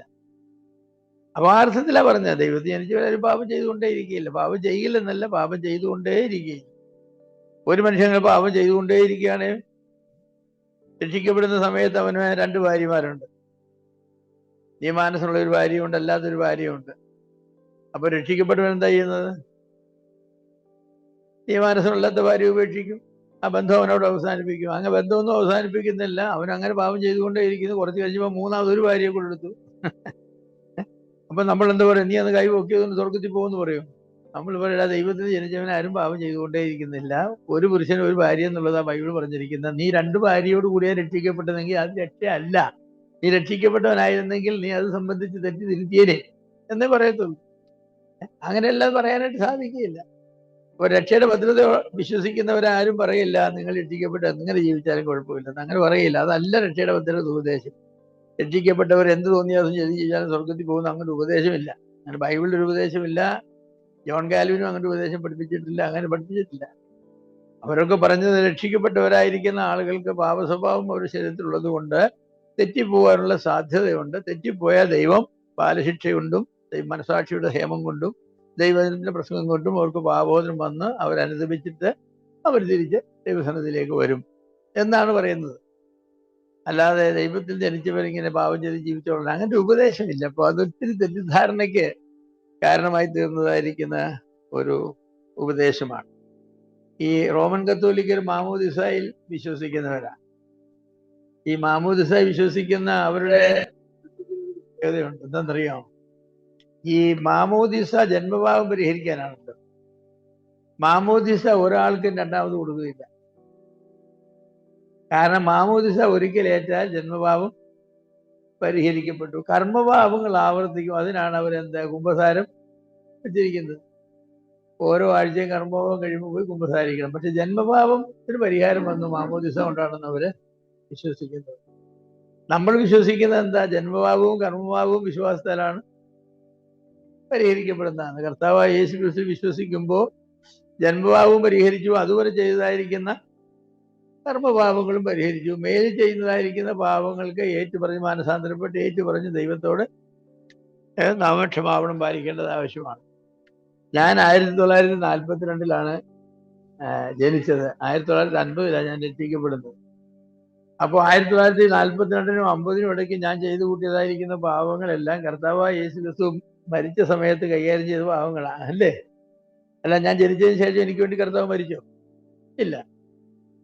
അപ്പൊ ആ അർത്ഥത്തിലാണ് പറഞ്ഞത്, ദൈവത്തിൽ ജനിച്ചവരാരും പാപം ചെയ്തുകൊണ്ടേയിരിക്കുകയില്ല. പാപം ചെയ്യില്ലെന്നല്ല, പാപം ചെയ്തുകൊണ്ടേയിരിക്കുകയില്ല. ഒരു മനുഷ്യനെ പാപം ചെയ്തുകൊണ്ടേയിരിക്കുകയാണ്. രക്ഷിക്കപ്പെടുന്ന സമയത്ത് അവന് 2 ഭാര്യമാരുണ്ട്. നിയമാനുസൃതമുള്ള ഒരു ഭാര്യയുണ്ട്, അല്ലാത്തൊരു ഭാര്യയുണ്ട്. അപ്പൊ രക്ഷിക്കപ്പെട്ടവൻ എന്താ ചെയ്യുന്നത്? നിയമാനുസൃതമല്ലാത്ത ഭാര്യ ഉപേക്ഷിക്കും, ആ ബന്ധം അവനോട് അവസാനിപ്പിക്കും. അങ്ങനെ ബന്ധമൊന്നും അവസാനിപ്പിക്കുന്നില്ല, അവൻ അങ്ങനെ പാപം ചെയ്തുകൊണ്ടേയിരിക്കുന്നു. കുറച്ച് കഴിഞ്ഞപ്പോൾ 3ാമതൊരു ഭാര്യയെ കൊടുത്തു. അപ്പൊ നമ്മൾ എന്താ പറയുക? നീ അന്ന് കൈ പൊക്കിയതുകൊണ്ട് സ്വർഗത്തിൽ പോകുമെന്ന് പറയും. നമ്മൾ പറയടാ, ദൈവത്തിന് ജനിച്ചവൻ ആരും പാപം ചെയ്തുകൊണ്ടേയിരിക്കുന്നില്ല. ഒരു പുരുഷന് ഒരു ഭാര്യ എന്നുള്ളതാ ബൈബിൾ പറഞ്ഞിരിക്കുന്നത്. നീ 2 ഭാര്യയോട് കൂടിയാ രക്ഷിക്കപ്പെട്ടതെങ്കിൽ അത് രക്ഷയല്ല. നീ രക്ഷിക്കപ്പെട്ടവനായിരുന്നെങ്കിൽ നീ അത് സംബന്ധിച്ച് തെറ്റി തിരുത്തിയേനെ എന്നേ പറയത്തുള്ളൂ. അങ്ങനെയല്ലാതെ പറയാനായിട്ട് സാധിക്കുകയില്ല. അപ്പൊ രക്ഷയുടെ ഭദ്രത വിശ്വസിക്കുന്നവരാരും പറയില്ല നിങ്ങൾ രക്ഷിക്കപ്പെട്ട് എങ്ങനെ ജീവിച്ചാലും കുഴപ്പമില്ലെന്ന്. അങ്ങനെ പറയില്ല. അതല്ല രക്ഷയുടെ ഭദ്രത ഉപദേശം. രക്ഷിക്കപ്പെട്ടവർ എന്ത് തോന്നിയാലും ചെയ്താലും സ്വർഗത്തിൽ പോകുന്ന അങ്ങനെ ഉപദേശമില്ല. അങ്ങനെ ബൈബിളിൽ ഒരു ഉപദേശമില്ല. ജോൺ കാൽവിനും അങ്ങനെ ഉപദേശം പഠിപ്പിച്ചിട്ടില്ല, അങ്ങനെ പഠിപ്പിച്ചിട്ടില്ല. അവരൊക്കെ പറഞ്ഞത് രക്ഷിക്കപ്പെട്ടവരായിരിക്കുന്ന ആളുകൾക്ക് പാപസ്വഭാവം അവരുടെ ശരീരത്തിലുള്ളത് കൊണ്ട് തെറ്റിപ്പോകാനുള്ള സാധ്യതയുണ്ട്. തെറ്റിപ്പോയാൽ ദൈവം ബാലശിക്ഷ കൊണ്ടും മനസാക്ഷിയുടെ ഹേമം കൊണ്ടും ദൈവത്തിന്റെ പ്രസംഗം കൊണ്ടും അവർക്ക് പാപബോധനം വന്ന് അവരനുദപിച്ചിട്ട് അവർ തിരിച്ച് ദൈവസനത്തിലേക്ക് വരും എന്നാണ് പറയുന്നത്. അല്ലാതെ ദൈവത്തിൽ ജനിച്ചവരിങ്ങനെ പാപം ചെയ്ത് ജീവിച്ചോളാം അങ്ങനത്തെ ഉപദേശമില്ല. അപ്പൊ അതൊത്തിരി തെറ്റിദ്ധാരണയ്ക്ക് കാരണമായി തീർന്നതായിരിക്കുന്ന ഒരു ഉപദേശമാണ്. ഈ റോമൻ കത്തോലിക്കർ മാമോദിസയിൽ വിശ്വസിക്കുന്നവരാണ്. ഈ മാമോദിസ വിശ്വസിക്കുന്ന അവരുടെ പ്രത്യേകതയുണ്ട്. എന്താണെന്നറിയാമോ? ഈ മാമോദിസ ജന്മഭാവം പരിഹരിക്കാനാണ്. മാമോദിസ ഒരാൾക്കും 2ാമത് കൊടുക്കുകയില്ല. കാരണം മാമോദിസ ഒരിക്കലേറ്റാൽ ജന്മഭാവം പരിഹരിക്കപ്പെട്ടു. കർമ്മഭാവങ്ങൾ ആവർത്തിക്കും. അതിനാണ് അവരെന്താ കുമ്പസാരം വെച്ചിരിക്കുന്നത്. ഓരോ ആഴ്ചയും കർമ്മഭാവം കഴിയുമ്പോൾ പോയി കുമ്പസാരിക്കണം. പക്ഷെ ജന്മഭാവത്തിന് പരിഹാരം വന്നു മാമോദിസ കൊണ്ടാണെന്ന് അവര് വിശ്വസിക്കുന്നത്. നമ്മൾ വിശ്വസിക്കുന്നത് എന്താ? ജന്മഭാവവും കർമ്മഭാവവും വിശ്വാസത്താലാണ് പരിഹരിക്കപ്പെടുന്നതാണ്. കർത്താവായ യേശു ക്രിസ്തു വിശ്വസിക്കുമ്പോൾ ജന്മഭാവവും പരിഹരിച്ചു, അതുവരെ ചെയ്തതായിരിക്കുന്ന കർമ്മപാപങ്ങളും പരിഹരിച്ചു. മേൽ ചെയ്യുന്നതായിരിക്കുന്ന പാപങ്ങൾക്ക് ഏറ്റുപറഞ്ഞ് മാനസാന്തരപ്പെട്ട് ഏറ്റുപറഞ്ഞ് ദൈവത്തോട് നാമക്ഷമാപണം പാലിക്കേണ്ടത് ആവശ്യമാണ്. ഞാൻ 1942 ജനിച്ചത്. 1950 ഞാൻ രക്ഷിക്കപ്പെടുന്നത്. അപ്പോൾ 1942 50 ഇടയ്ക്ക് ഞാൻ ചെയ്തു കൂട്ടിയതായിരിക്കുന്ന പാപങ്ങളെല്ലാം കർത്താവായ യേശു ക്രിസ്തു മരിച്ച സമയത്ത് കൈകാര്യം ചെയ്ത പാപങ്ങളാണ്, അല്ലേ? അല്ല, ഞാൻ ജനിച്ചതിന് ശേഷം എനിക്ക് വേണ്ടി കർത്താവ് മരിച്ചോ? ഇല്ല.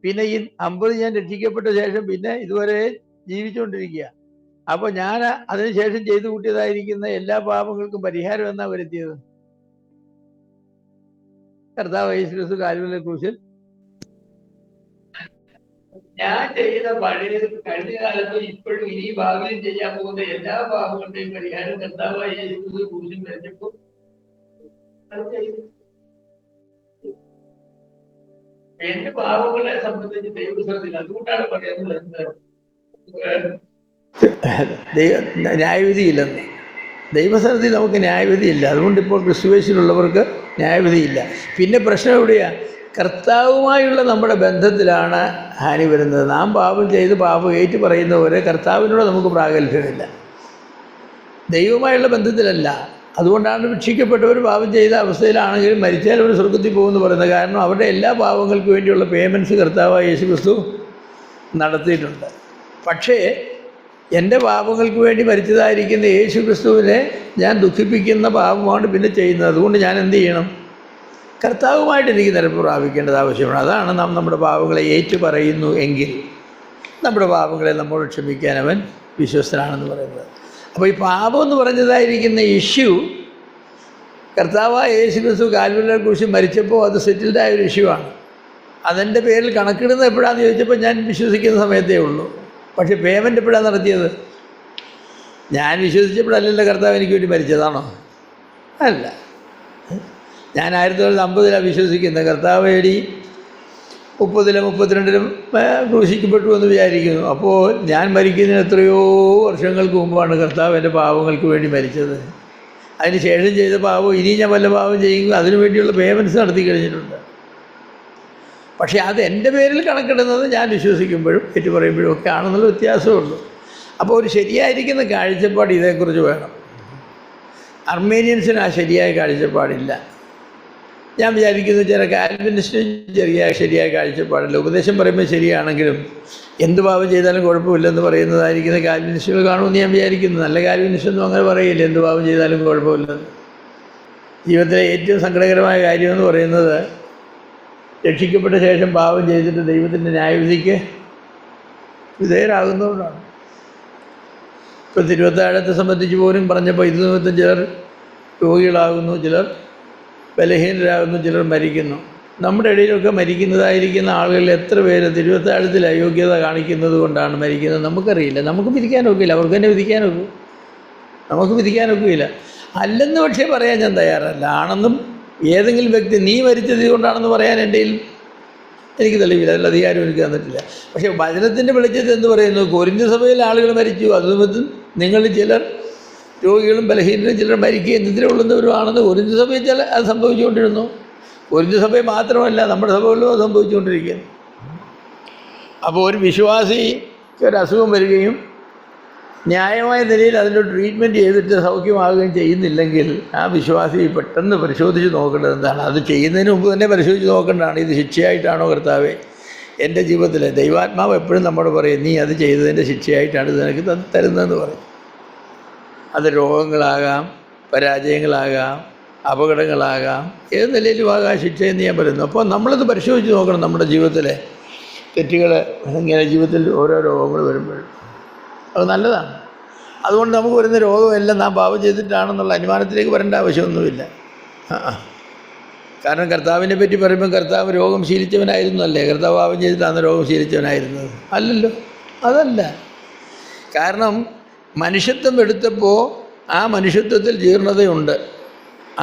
പിന്നെ ഈ 50 ഞാൻ രക്ഷിക്കപ്പെട്ട ശേഷം പിന്നെ ഇതുവരെ ജീവിച്ചുകൊണ്ടിരിക്കുക. അപ്പൊ ഞാൻ അതിനുശേഷം ചെയ്തു കൂട്ടിയതായിരിക്കുന്ന എല്ലാ പാപങ്ങൾക്കും പരിഹാരം എന്നാ വരുത്തിയത്? കർത്താവ് യേശു ക്രിസ്തു കാൽവരിയിലെ ക്രൂശിൽ ഞാൻ ചെയ്ത പഴയ കഴിഞ്ഞ കാലത്തും ഇപ്പോഴും ഇനി ഭാവിയിലും ചെയ്യാൻ പോകുന്ന എല്ലാ പാപങ്ങളുടെയും പരിഹാരം കർത്താവായ യേശു ക്രിസ്തു ക്രൂശിൽ മരിച്ചപ്പോൾ എന്റെ പാപങ്ങളെ സംബന്ധിച്ച് ദൈവശ്രദ്ധയിൽ അതുകൊണ്ടാണ് പറയുന്നത് ന്യായവിധിയില്ലെന്ന്. ദൈവസന്നിധി നമുക്ക് ന്യായവിധിയില്ല. അതുകൊണ്ട് ഇപ്പോൾ ക്രിസ്തുവേശിലുള്ളവർക്ക് ന്യായവിധിയില്ല. പിന്നെ പ്രശ്നം എവിടെയാ? കർത്താവുമായുള്ള നമ്മുടെ ബന്ധത്തിലാണ് ഹാനി വരുന്നത്. നാം പാപം ചെയ്ത് പാപം ഏറ്റു പറയുന്നവരെ കർത്താവിനോട് നമുക്ക് പ്രാഗൽഭ്യമില്ല, ദൈവവുമായുള്ള ബന്ധത്തിലല്ല. അതുകൊണ്ടാണ് രക്ഷിക്കപ്പെട്ടവർ പാപം ചെയ്ത അവസ്ഥയിലാണെങ്കിലും മരിച്ചാൽ അവർ സ്വർഗത്തിൽ പോകുമെന്ന് പറയുന്നത്. കാരണം അവരുടെ എല്ലാ പാപങ്ങൾക്ക് വേണ്ടിയുള്ള പേയ്മെൻറ്റ്സ് കർത്താവായ യേശു ക്രിസ്തു നടത്തിയിട്ടുണ്ട്. പക്ഷേ എൻ്റെ പാപങ്ങൾക്ക് വേണ്ടി മരിച്ചതായിരിക്കുന്ന യേശു ക്രിസ്തുവിനെ ഞാൻ ദുഃഖിപ്പിക്കുന്ന പാപമാണ് പിന്നെ ചെയ്യുന്നത്. അതുകൊണ്ട് ഞാൻ എന്ത് ചെയ്യണം? കർത്താവുമായിട്ട് എനിക്ക് നിരപ്പ് പ്രാപിക്കേണ്ടത് ആവശ്യമാണ്. അതാണ് നാം നമ്മുടെ പാപങ്ങളെ ഏറ്റു പറയുന്നു എങ്കിൽ നമ്മുടെ പാപങ്ങളെ നമ്മോട് ക്ഷമിക്കാൻ അവൻ വിശ്വസ്തനാണെന്ന് പറയുന്നത്. അപ്പോൾ ഈ പാപം എന്ന് പറഞ്ഞതായിരിക്കുന്ന ഇഷ്യൂ കർത്താവായ യേശു ക്രിസ്തു കാൽവരിയുടെ ക്രൂശിൽ മരിച്ചപ്പോൾ അത് സെറ്റിൽഡായ ഒരു ഇഷ്യൂ ആണ്. അതെൻ്റെ പേരിൽ കണക്കിടുന്നത് എപ്പോഴാണെന്ന് ചോദിച്ചപ്പോൾ ഞാൻ വിശ്വസിക്കുന്ന സമയത്തേ ഉള്ളൂ. പക്ഷേ പേയ്മെൻറ്റ് എപ്പോഴാണ് നടത്തിയത്? ഞാൻ വിശ്വസിച്ചപ്പോഴല്ലല്ലോ കർത്താവ് എനിക്ക് വേണ്ടി മരിച്ചതാണോ? അല്ല. ഞാൻ 1950 വിശ്വസിക്കുന്നത്. കർത്താവ് AD 30 32 ക്രൂശിക്കപ്പെട്ടു എന്ന് വിചാരിക്കുന്നു. അപ്പോൾ ഞാൻ മരിക്കുന്നതിന് എത്രയോ വർഷങ്ങൾക്ക് മുമ്പാണ് കർത്താവ് എൻ്റെ പാവങ്ങൾക്ക് വേണ്ടി മരിച്ചത്. അതിന് ശേഷം ചെയ്ത പാവം ഇനി ഞാൻ വല്ല പാവം ചെയ്യുമ്പോൾ അതിനു വേണ്ടിയുള്ള പേയ്മെൻറ്റ്സ് നടത്തി കഴിഞ്ഞിട്ടുണ്ട്. പക്ഷേ അത് എൻ്റെ പേരിൽ കണക്കിടുന്നത് ഞാൻ വിശ്വസിക്കുമ്പോഴും ഏറ്റുപറയുമ്പോഴും ഒക്കെ ആണെന്നുള്ള വ്യത്യാസമുള്ളൂ. അപ്പോൾ ഒരു ശരിയായിരിക്കുന്ന കാഴ്ചപ്പാട് ഇതേക്കുറിച്ച് വേണം. അർമേനിയൻസിന് ആ ശരിയായ കാഴ്ചപ്പാടില്ല. ഞാൻ വിചാരിക്കുന്നു ചില കാൽവിനിസ്റ്റിന് ശരിയായ കാഴ്ചപ്പാടില്ല. ഉപദേശം പറയുമ്പോൾ ശരിയാണെങ്കിലും എന്ത് പാപം ചെയ്താലും കുഴപ്പമില്ലെന്ന് പറയുന്നതായിരിക്കുന്ന കാൽവിനിസ്റ്റുകൾ കാണുമെന്ന് ഞാൻ വിചാരിക്കുന്നു. നല്ല കാൽവിനിസ്റ്റൊന്നും അങ്ങനെ പറയില്ല എന്ത് പാപം ചെയ്താലും കുഴപ്പമില്ലെന്ന്. ജീവിതത്തിലെ ഏറ്റവും സങ്കടകരമായ കാര്യമെന്ന് പറയുന്നത് രക്ഷിക്കപ്പെട്ട ശേഷം പാപം ചെയ്തിട്ട് ദൈവത്തിൻ്റെ ന്യായവിധിക്ക് വിധേയരാകുന്നതുകൊണ്ടാണ്. ഇപ്പോൾ തിരുവത്താഴത്തെ സംബന്ധിച്ച് പോലും പറഞ്ഞപ്പോൾ ഇത് നിമിത്തം ചിലർ രോഗികളാകുന്നു, ചിലർ ബലഹീനരാകുന്നു, ചിലർ മരിക്കുന്നു. നമ്മുടെ ഇടയിലൊക്കെ മരിക്കുന്നതായിരിക്കുന്ന ആളുകളിൽ എത്ര പേര് തിരുവത്താഴത്തിൽ അയോഗ്യത കാണിക്കുന്നത് കൊണ്ടാണ് മരിക്കുന്നത് നമുക്കറിയില്ല. നമുക്ക് വിധിക്കാനൊക്കില്ല, അവർക്ക് തന്നെ വിധിക്കാനൊക്കും, നമുക്ക് വിധിക്കാനൊക്കില്ല. അല്ലെന്ന് പക്ഷേ പറയാൻ ഞാൻ തയ്യാറല്ല. ആണെന്നും ഏതെങ്കിലും വ്യക്തി നീ മരിച്ചത് കൊണ്ടാണെന്ന് പറയാൻ എനിക്ക് തെളിവില്ല, അതിൽ അധികാരം എനിക്ക് തന്നിട്ടില്ല. പക്ഷേ വചനത്തിൻ്റെ വെളിച്ചത്തിൽ എന്ത് പറയുന്നു? കൊരിന്ത്യ സഭയിൽ ആളുകൾ മരിച്ചു, അതുനിമിത്തം നിങ്ങൾ ചിലർ രോഗികളും ബലഹീനരും ചിലർ മരിക്കുകയും നിദ്രകൊള്ളുന്നവരുമാണെന്ന് കൊരിന്ത്യ സഭയിൽ അത് സംഭവിച്ചുകൊണ്ടിരുന്നു. കൊരിന്ത്യ സഭയിൽ മാത്രമല്ല നമ്മുടെ സഭകളിലും അത് സംഭവിച്ചുകൊണ്ടിരിക്കുന്നു. അപ്പോൾ ഒരു വിശ്വാസിക്ക് ഒരു അസുഖം വരികയും ന്യായമായ നിലയിൽ അതിൻ്റെ ട്രീറ്റ്മെൻറ്റ് ചെയ്തിട്ട് സൗഖ്യമാകുകയും ചെയ്യുന്നില്ലെങ്കിൽ ആ വിശ്വാസി പെട്ടെന്ന് പരിശോധിച്ച് നോക്കേണ്ടത് എന്താണ്? അത് ചെയ്യുന്നതിന് മുമ്പ് തന്നെ പരിശോധിച്ച് നോക്കേണ്ടതാണ്. ഇത് ശിക്ഷയായിട്ടാണോ കർത്താവേ എൻ്റെ ജീവിതത്തിൽ? ദൈവാത്മാവ് എപ്പോഴും നമ്മോട് പറയും നീ അത് ചെയ്തതിൻ്റെ ശിക്ഷയായിട്ടാണ് ഇത് നിനക്ക് തരുന്നതെന്ന് പറയും. അത് രോഗങ്ങളാകാം, പരാജയങ്ങളാകാം, അപകടങ്ങളാകാം, ഏത് നിലയിലും ആകാം ശിക്ഷയെന്ന് ഞാൻ പറയുന്നു. അപ്പോൾ നമ്മളത് പരിശോധിച്ച് നോക്കണം. നമ്മുടെ ജീവിതത്തിലെ തെറ്റുകൾ ഇങ്ങനെ ജീവിതത്തിൽ ഓരോ രോഗങ്ങൾ വരുമ്പോഴും അത് നല്ലതാണ്. അതുകൊണ്ട് നമുക്ക് വരുന്ന രോഗമെല്ലാം നാം പാപം ചെയ്തിട്ടാണെന്നുള്ള അനുമാനത്തിലേക്ക് വരേണ്ട ആവശ്യമൊന്നുമില്ല. കാരണം കർത്താവിനെ പറ്റി പറയുമ്പോൾ കർത്താവ് രോഗം ശീലിച്ചവനായിരുന്നു അല്ലേ? കർത്താവ് പാപം ചെയ്തിട്ടാണ് രോഗം ശീലിച്ചവനായിരുന്നത്? അല്ലല്ലോ, അതല്ല. കാരണം മനുഷ്യത്വം എടുത്തപ്പോൾ ആ മനുഷ്യത്വത്തിൽ ജീർണതയുണ്ട്.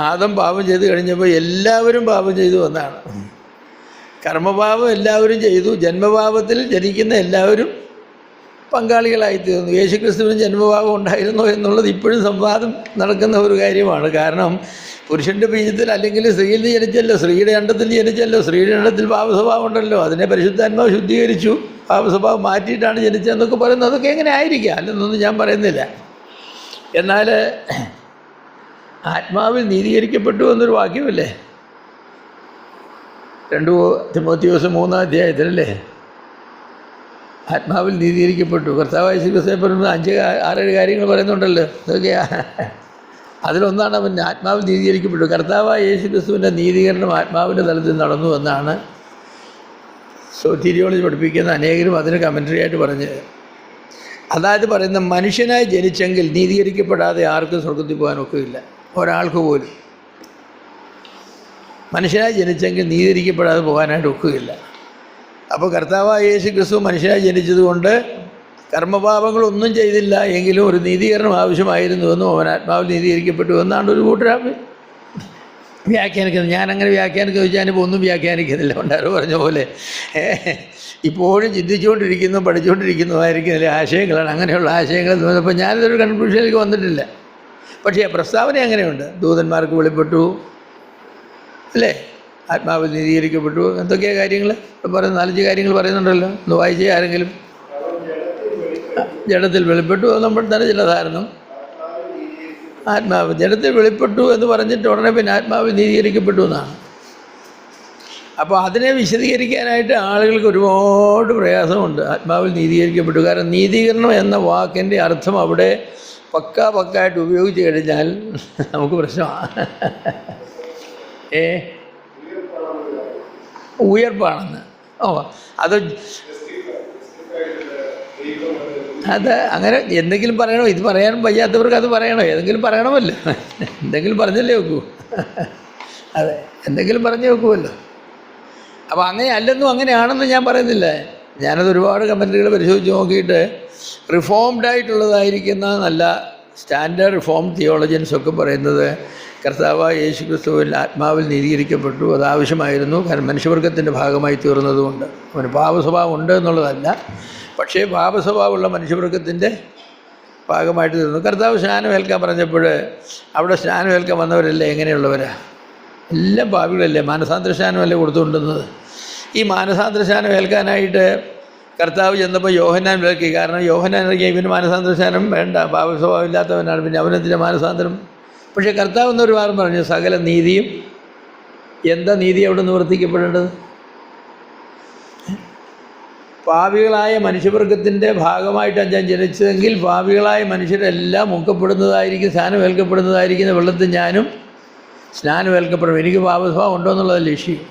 ആദം പാപം ചെയ്ത് കഴിഞ്ഞപ്പോൾ എല്ലാവരും പാപം ചെയ്തു എന്നാണ്. കർമ്മപാപം എല്ലാവരും ചെയ്തു. ജന്മപാപത്തിൽ ജനിക്കുന്ന എല്ലാവരും പങ്കാളികളായിത്തീർന്നു. യേശുക്രിസ്തുവിന് ജന്മഭാവം ഉണ്ടായിരുന്നോ എന്നുള്ളത് ഇപ്പോഴും സംവാദം നടക്കുന്ന ഒരു കാര്യമാണ്. കാരണം പുരുഷൻ്റെ ബീജത്തിൽ അല്ലെങ്കിൽ സ്ത്രീയിൽ നിന്ന് ജനിച്ചല്ലോ, സ്ത്രീയുടെ അണ്ടത്തിൽ ജനിച്ചല്ലോ, സ്ത്രീയുടെ അണ്ടത്തിൽ പാപസ്വഭാവം ഉണ്ടല്ലോ, അതിനെ പരിശുദ്ധാത്മാവ് ശുദ്ധീകരിച്ചു, പാപസ്വഭാവം മാറ്റിയിട്ടാണ് ജനിച്ചതെന്നൊക്കെ പറയുന്നത്. അതൊക്കെ എങ്ങനെ ആയിരിക്കാം, അല്ലെന്നൊന്നും ഞാൻ പറയുന്നില്ല. എന്നാൽ ആത്മാവിൽ നീതീകരിക്കപ്പെട്ടു എന്നൊരു വാക്യമല്ലേ 2 തിമോത്തിയോസ് 3-ാം അധ്യായത്തിലല്ലേ? ആത്മാവിൽ നീതീകരിക്കപ്പെട്ടു. കർത്താവായ യേശുക്രിസ്തുവിനെ പറയുമ്പോൾ 5-6 കാര്യങ്ങൾ പറയുന്നുണ്ടല്ലോ. അതൊക്കെയാ അതിലൊന്നാണ് അവൻ ആത്മാവിൽ നീതീകരിക്കപ്പെട്ടു. കർത്താവായ യേശുക്രിസ്തുവിൻ്റെ നീതീകരണം ആത്മാവിൻ്റെ തലത്തിൽ നടന്നു എന്നാണ് സോറ്റീരിയോളജി പഠിപ്പിക്കുന്ന അനേകരും അതിന് കമൻ്ററി ആയിട്ട് പറഞ്ഞത്. അതായത് പറയുന്ന മനുഷ്യനായി ജനിച്ചെങ്കിൽ നീതീകരിക്കപ്പെടാതെ ആർക്കും സ്വർഗത്തിൽ പോകാനൊക്കില്ല, ഒരാൾക്ക് പോലും. മനുഷ്യനായി ജനിച്ചെങ്കിൽ നീതീകരിക്കപ്പെടാതെ പോകാനായിട്ട് ഒക്കുകയില്ല. അപ്പോൾ കർത്താവായ യേശു ക്രിസ്തു മനുഷ്യനായി ജനിച്ചതുകൊണ്ട് കർമ്മപാപങ്ങളൊന്നും ചെയ്തില്ല എങ്കിലും ഒരു നീതീകരണം ആവശ്യമായിരുന്നുവെന്നും അവൻ ആത്മാവിൽ നീതീകരിക്കപ്പെട്ടു എന്നാണ് ഒരു കൂട്ടർ വ്യാഖ്യാനിക്കുന്നത്. ഞാനങ്ങനെ വ്യാഖ്യാനിക്കുക ചോദിച്ചാൽ ഞാനിപ്പോൾ ഒന്നും വ്യാഖ്യാനിക്കുന്നില്ല. ഉണ്ടാരോ പറഞ്ഞ പോലെ ഇപ്പോഴും ചിന്തിച്ചുകൊണ്ടിരിക്കുന്നു പഠിച്ചുകൊണ്ടിരിക്കുന്നതായിരിക്കും ആശയങ്ങളാണ്. അങ്ങനെയുള്ള ആശയങ്ങൾ തോന്നുന്നപ്പോൾ ഞാനിതൊരു കൺക്ലൂഷനിലേക്ക് വന്നിട്ടില്ല. പക്ഷേ പ്രസ്താവന അങ്ങനെയുണ്ട്. ദൂതന്മാർക്ക് വെളിപ്പെട്ടു അല്ലേ, ആത്മാവിൽ നീതീകരിക്കപ്പെട്ടു, എന്തൊക്കെയാണ് കാര്യങ്ങൾ പറയുന്നത്? 4-5 കാര്യങ്ങൾ പറയുന്നുണ്ടല്ലോ. ഒന്ന് വായിച്ചേ ആരെങ്കിലും. ജഡത്തിൽ വെളിപ്പെട്ടു നമ്മൾ തന്നെ ചില ധാരണം. ആത്മാവ് ജഡത്തിൽ വെളിപ്പെട്ടു എന്ന് പറഞ്ഞിട്ട് ഉടനെ പിന്നെ ആത്മാവിൽ നീതീകരിക്കപ്പെട്ടു എന്നാണ്. അപ്പോൾ അതിനെ വിശദീകരിക്കാനായിട്ട് ആളുകൾക്ക് ഒരുപാട് പ്രയാസമുണ്ട്. ആത്മാവിൽ നീതീകരിക്കപ്പെട്ടു. കാരണം നീതീകരണം എന്ന വാക്കിൻ്റെ അർത്ഥം അവിടെ പക്കായിട്ട് ഉപയോഗിച്ച് കഴിഞ്ഞാൽ നമുക്ക് പ്രശ്നമാണ്. ഉയർപ്പാണെന്ന്. അത് അത് അങ്ങനെ എന്തെങ്കിലും പറയണോ? ഇത് പറയാനും വയ്യാത്തവർക്ക് അത് പറയണോ? ഏതെങ്കിലും പറയണമല്ലോ. എന്തെങ്കിലും പറഞ്ഞല്ലേ വെക്കൂ. അതെ, എന്തെങ്കിലും പറഞ്ഞു വെക്കുമല്ലോ. അപ്പോൾ അങ്ങനെ അല്ലെന്നും അങ്ങനെയാണെന്നും ഞാൻ പറയുന്നില്ല. ഞാനത് ഒരുപാട് കമൻറ്റുകൾ പരിശോധിച്ച് നോക്കിയിട്ട് റിഫോംഡ് ആയിട്ടുള്ളതായിരിക്കുന്ന നല്ല സ്റ്റാൻഡേർഡ് റിഫോം തിയോളജിയൻസൊക്കെ പറയുന്നത് കർത്താവായ യേശു ക്രിസ്തുവിൽ ആത്മാവിൽ നീതീകരിക്കപ്പെട്ടു, അതാവശ്യമായിരുന്നു. കാരണം മനുഷ്യവർഗത്തിൻ്റെ ഭാഗമായി തീർന്നതുകൊണ്ട്. അവന് പാപസ്വഭാവം ഉണ്ട് എന്നുള്ളതല്ല, പക്ഷേ പാപസ്വഭാവമുള്ള മനുഷ്യവർഗത്തിൻ്റെ ഭാഗമായിട്ട് തീർന്നു. കർത്താവ് സ്നാനമേൽക്കാൻ പറഞ്ഞപ്പോൾ അവിടെ സ്നാനമേൽക്കാൻ വന്നവരല്ലേ എങ്ങനെയുള്ളവരാ? എല്ലാം പാപികളല്ലേ. മാനസാന്തര സ്നാനമല്ലേ കൊടുത്തുകൊണ്ടുന്നത്. ഈ മാനസാന്തര സ്നാനം ഏൽക്കാനായിട്ട് കർത്താവ് ചെന്നപ്പോൾ യോഹന്നാൻ വിലക്കി. കാരണം യോഹന്നാൻ ഇറങ്ങിയ ഇവന് മാനസാന്തര സ്നാനം വേണ്ട, പാപസ്വഭാവം ഇല്ലാത്തവനാണ്, പിന്നെ അവനെന്തിൻ്റെ മാനസാന്തരം? പക്ഷേ കർത്താവ് എന്നൊരു വാരം പറഞ്ഞു, സകല നീതിയും. എന്താ നീതി അവിടെ നിവർത്തിക്കപ്പെടേണ്ടത്? പാപികളായ മനുഷ്യവർഗത്തിൻ്റെ ഭാഗമായിട്ടാണ് ഞാൻ ജനിച്ചതെങ്കിൽ പാപികളായ മനുഷ്യരെല്ലാം മുക്കപ്പെടുന്നതായിരിക്കും, സ്നാനമേൽക്കപ്പെടുന്നതായിരിക്കുന്ന വെള്ളത്തിൽ ഞാനും സ്നാനമേൽക്കപ്പെടും. എനിക്ക് പാപസ്വഭാവം ഉണ്ടോ എന്നുള്ളതല്ല ലക്ഷ്യം.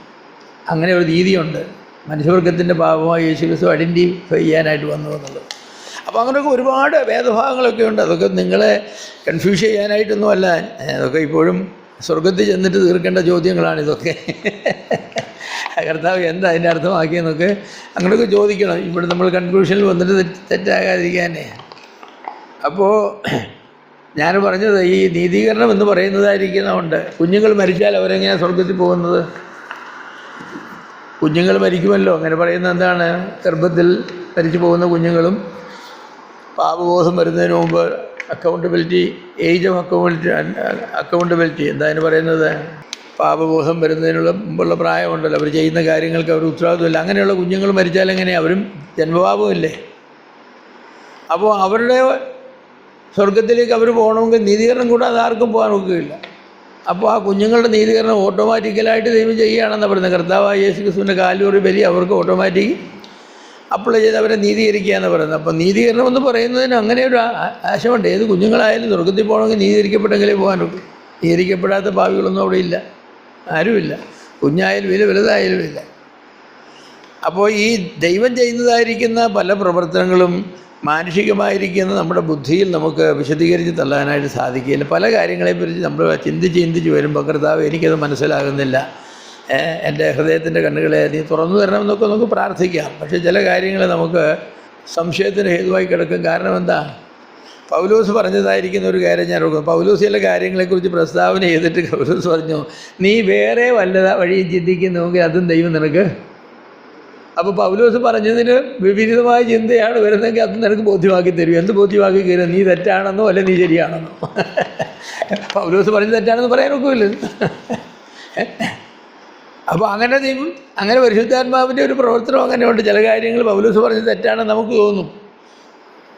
അങ്ങനെ ഒരു രീതിയുണ്ട്. മനുഷ്യവർഗത്തിൻ്റെ പാപമായി യേശു ക്രിസ്തു ഐഡൻറ്റിഫൈ ചെയ്യാനായിട്ട് വന്നു എന്നുള്ളത്. അപ്പോൾ അങ്ങനെയൊക്കെ ഒരുപാട് വേദഭാഗങ്ങളൊക്കെ ഉണ്ട്. അതൊക്കെ നിങ്ങളെ കൺഫ്യൂസ് ചെയ്യാനായിട്ടൊന്നുമല്ല. അതൊക്കെ ഇപ്പോഴും സ്വർഗത്തിൽ ചെന്നിട്ട് തീർക്കേണ്ട ചോദ്യങ്ങളാണ് ഇതൊക്കെ. കർത്താവ് എന്താ അതിൻ്റെ അർത്ഥമാക്കിയെന്നൊക്കെ അങ്ങനെയൊക്കെ ചോദിക്കണം. ഇവിടെ നമ്മൾ കൺക്ലൂഷനിൽ വന്നിട്ട് തെറ്റാകാതിരിക്കാനേ. അപ്പോൾ ഞാൻ പറഞ്ഞത് ഈ നീതീകരണം എന്ന് പറയുന്നതായിരിക്കുന്നതുകൊണ്ട് കുഞ്ഞുങ്ങൾ മരിച്ചാൽ അവരെങ്ങനെയാണ് സ്വർഗത്തിൽ പോകുന്നത്? കുഞ്ഞുങ്ങൾ മരിക്കുമല്ലോ. അങ്ങനെ പറയുന്നത് എന്താണ്? ഗർഭത്തിൽ മരിച്ചു പോകുന്ന കുഞ്ഞുങ്ങളും പാപബോധം വരുന്നതിന് മുമ്പ് അക്കൗണ്ടബിലിറ്റി, ഏജ് ഓഫ് അക്കൗണ്ടബിലിറ്റി എന്താ അതിന് പറയുന്നത്? പാപബോധം വരുന്നതിനുള്ള മുമ്പുള്ള പ്രായമുണ്ടല്ലോ, അവർ ചെയ്യുന്ന കാര്യങ്ങൾക്ക് അവർ ഉത്തരവാദിത്വമില്ല. അങ്ങനെയുള്ള കുഞ്ഞുങ്ങൾ മരിച്ചാൽ എങ്ങനെയാണ്? അവരും ജന്മപാപമില്ലേ? അപ്പോൾ അവരുടെ സ്വർഗത്തിലേക്ക് അവർ പോകണമെങ്കിൽ നീതീകരണം കൂടാതെ ആർക്കും പോകാൻ ഒക്കുകയില്ല. അപ്പോൾ ആ കുഞ്ഞുങ്ങളുടെ നീതീകരണം ഓട്ടോമാറ്റിക്കലായിട്ട് ദൈവം ചെയ്യുകയാണെന്നാണ് പറയുന്നത്. കർത്താവായ യേശു ക്രിസ്തുവിൻ്റെ കാൽവറി ബലി അവർക്ക് ഓട്ടോമാറ്റിക് അപ്ലൈ ചെയ്ത് അവരെ നീതീകരിക്കുക എന്ന് പറയുന്നത്. അപ്പോൾ നീതീകരണം എന്ന് പറയുന്നതിന് അങ്ങനെ ഒരു ആശയമുണ്ട്. ഏത് കുഞ്ഞുങ്ങളായാലും സ്വർഗത്തിൽ പോകണമെങ്കിൽ നീതീകരിക്കപ്പെട്ടെങ്കിലേ പോകാനൊക്കെ. നീതീകരിക്കപ്പെടാത്ത ഭാവികളൊന്നും അവിടെ ഇല്ല, ആരുമില്ല. കുഞ്ഞായാലും ഇല്ല, വലുതായാലും ഇല്ല. അപ്പോൾ ഈ ദൈവം ചെയ്യുന്നതായിരിക്കുന്ന പല പ്രവർത്തനങ്ങളും മാനുഷികമായിരിക്കുന്ന നമ്മുടെ ബുദ്ധിയിൽ നമുക്ക് വിശദീകരിച്ച് തള്ളാനായിട്ട് സാധിക്കില്ല. പല കാര്യങ്ങളെക്കുറിച്ച് നമ്മൾ ചിന്തിച്ച് വരുമ്പോൾ കർത്താവ് എനിക്കത് മനസ്സിലാകുന്നില്ല, എൻ്റെ ഹൃദയത്തിൻ്റെ കണ്ണുകളെ നീ തുറന്നു തരണമെന്നൊക്കെ നമുക്ക് പ്രാർത്ഥിക്കാം. പക്ഷേ ചില കാര്യങ്ങൾ നമുക്ക് സംശയത്തിന് ഹേതുവായി കിടക്കും. കാരണം എന്താ? പൗലോസ് പറഞ്ഞതായിരിക്കുന്ന ഒരു കാര്യം ഞാൻ ഓർക്കുന്നു. പൗലോസ് ചില കാര്യങ്ങളെക്കുറിച്ച് പ്രസ്താവന ചെയ്തിട്ട് പൗലോസ് പറഞ്ഞു, നീ വേറെ വല്ല വഴിയും ചിന്തിക്കുന്നുവെങ്കിൽ അതും ദൈവം നിനക്ക്. അപ്പോൾ പൗലോസ് പറഞ്ഞതിന് വിപരീതമായ ചിന്തയാണ് വരുന്നതെങ്കിൽ അത് നിനക്ക് ബോധ്യമാക്കി തരും. എന്ത് ബോധ്യമാക്കി തരും? നീ തെറ്റാണെന്നോ അല്ലെ നീ ശരിയാണെന്നോ? പൗലോസ് പറഞ്ഞ് തെറ്റാണെന്ന് പറയാൻ ഒക്കുമില്ല. അപ്പോൾ അങ്ങനെ പരിശുദ്ധാത്മാവിൻ്റെ ഒരു പ്രവർത്തനം അങ്ങനെയുണ്ട്. ചില കാര്യങ്ങൾ പൗലോസ് പറഞ്ഞ് തെറ്റാണെന്ന് നമുക്ക് തോന്നും,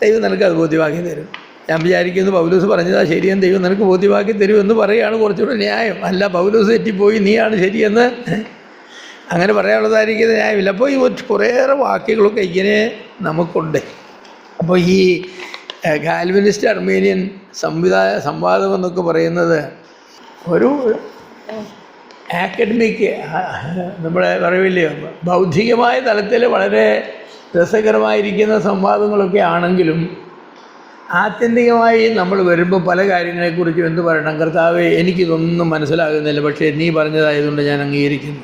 ദൈവം നിനക്ക് അത് ബോധ്യമാക്കി തരും. ഞാൻ വിചാരിക്കുന്നു പൗലോസ് പറഞ്ഞതാ ശരിയെന്ന് ദൈവം നിനക്ക് ബോധ്യമാക്കി തരുമെന്ന് പറയുകയാണ് കുറച്ചുകൂടെ ന്യായം. അല്ല പൗലോസ് തെറ്റിപ്പോയി നീയാണ് ശരിയെന്ന് അങ്ങനെ പറയാനുള്ളതായിരിക്കുന്നത് ന്യായമില്ല. അപ്പോൾ ഈ കുറേയേറെ വാക്യങ്ങളൊക്കെ ഇങ്ങനെ നമുക്കുണ്ട്. അപ്പോൾ ഈ കാൽവിനിസ്റ്റ് അർമേനിയൻ സംവാദം എന്നൊക്കെ പറയുന്നത് ഒരു ആക്കഡമിക്, നമ്മുടെ പറയില്ലേ, ബൗദ്ധികമായ തലത്തിൽ വളരെ രസകരമായിരിക്കുന്ന സംവാദങ്ങളൊക്കെ ആണെങ്കിലും ആത്യന്തികമായി നമ്മൾ വരുമ്പോൾ പല കാര്യങ്ങളെക്കുറിച്ചും എന്ത് പറയണം? കർത്താവേ എനിക്കിതൊന്നും മനസ്സിലാകുന്നില്ല, പക്ഷേ നീ പറഞ്ഞതായതുകൊണ്ട് ഞാൻ അംഗീകരിക്കുന്നു.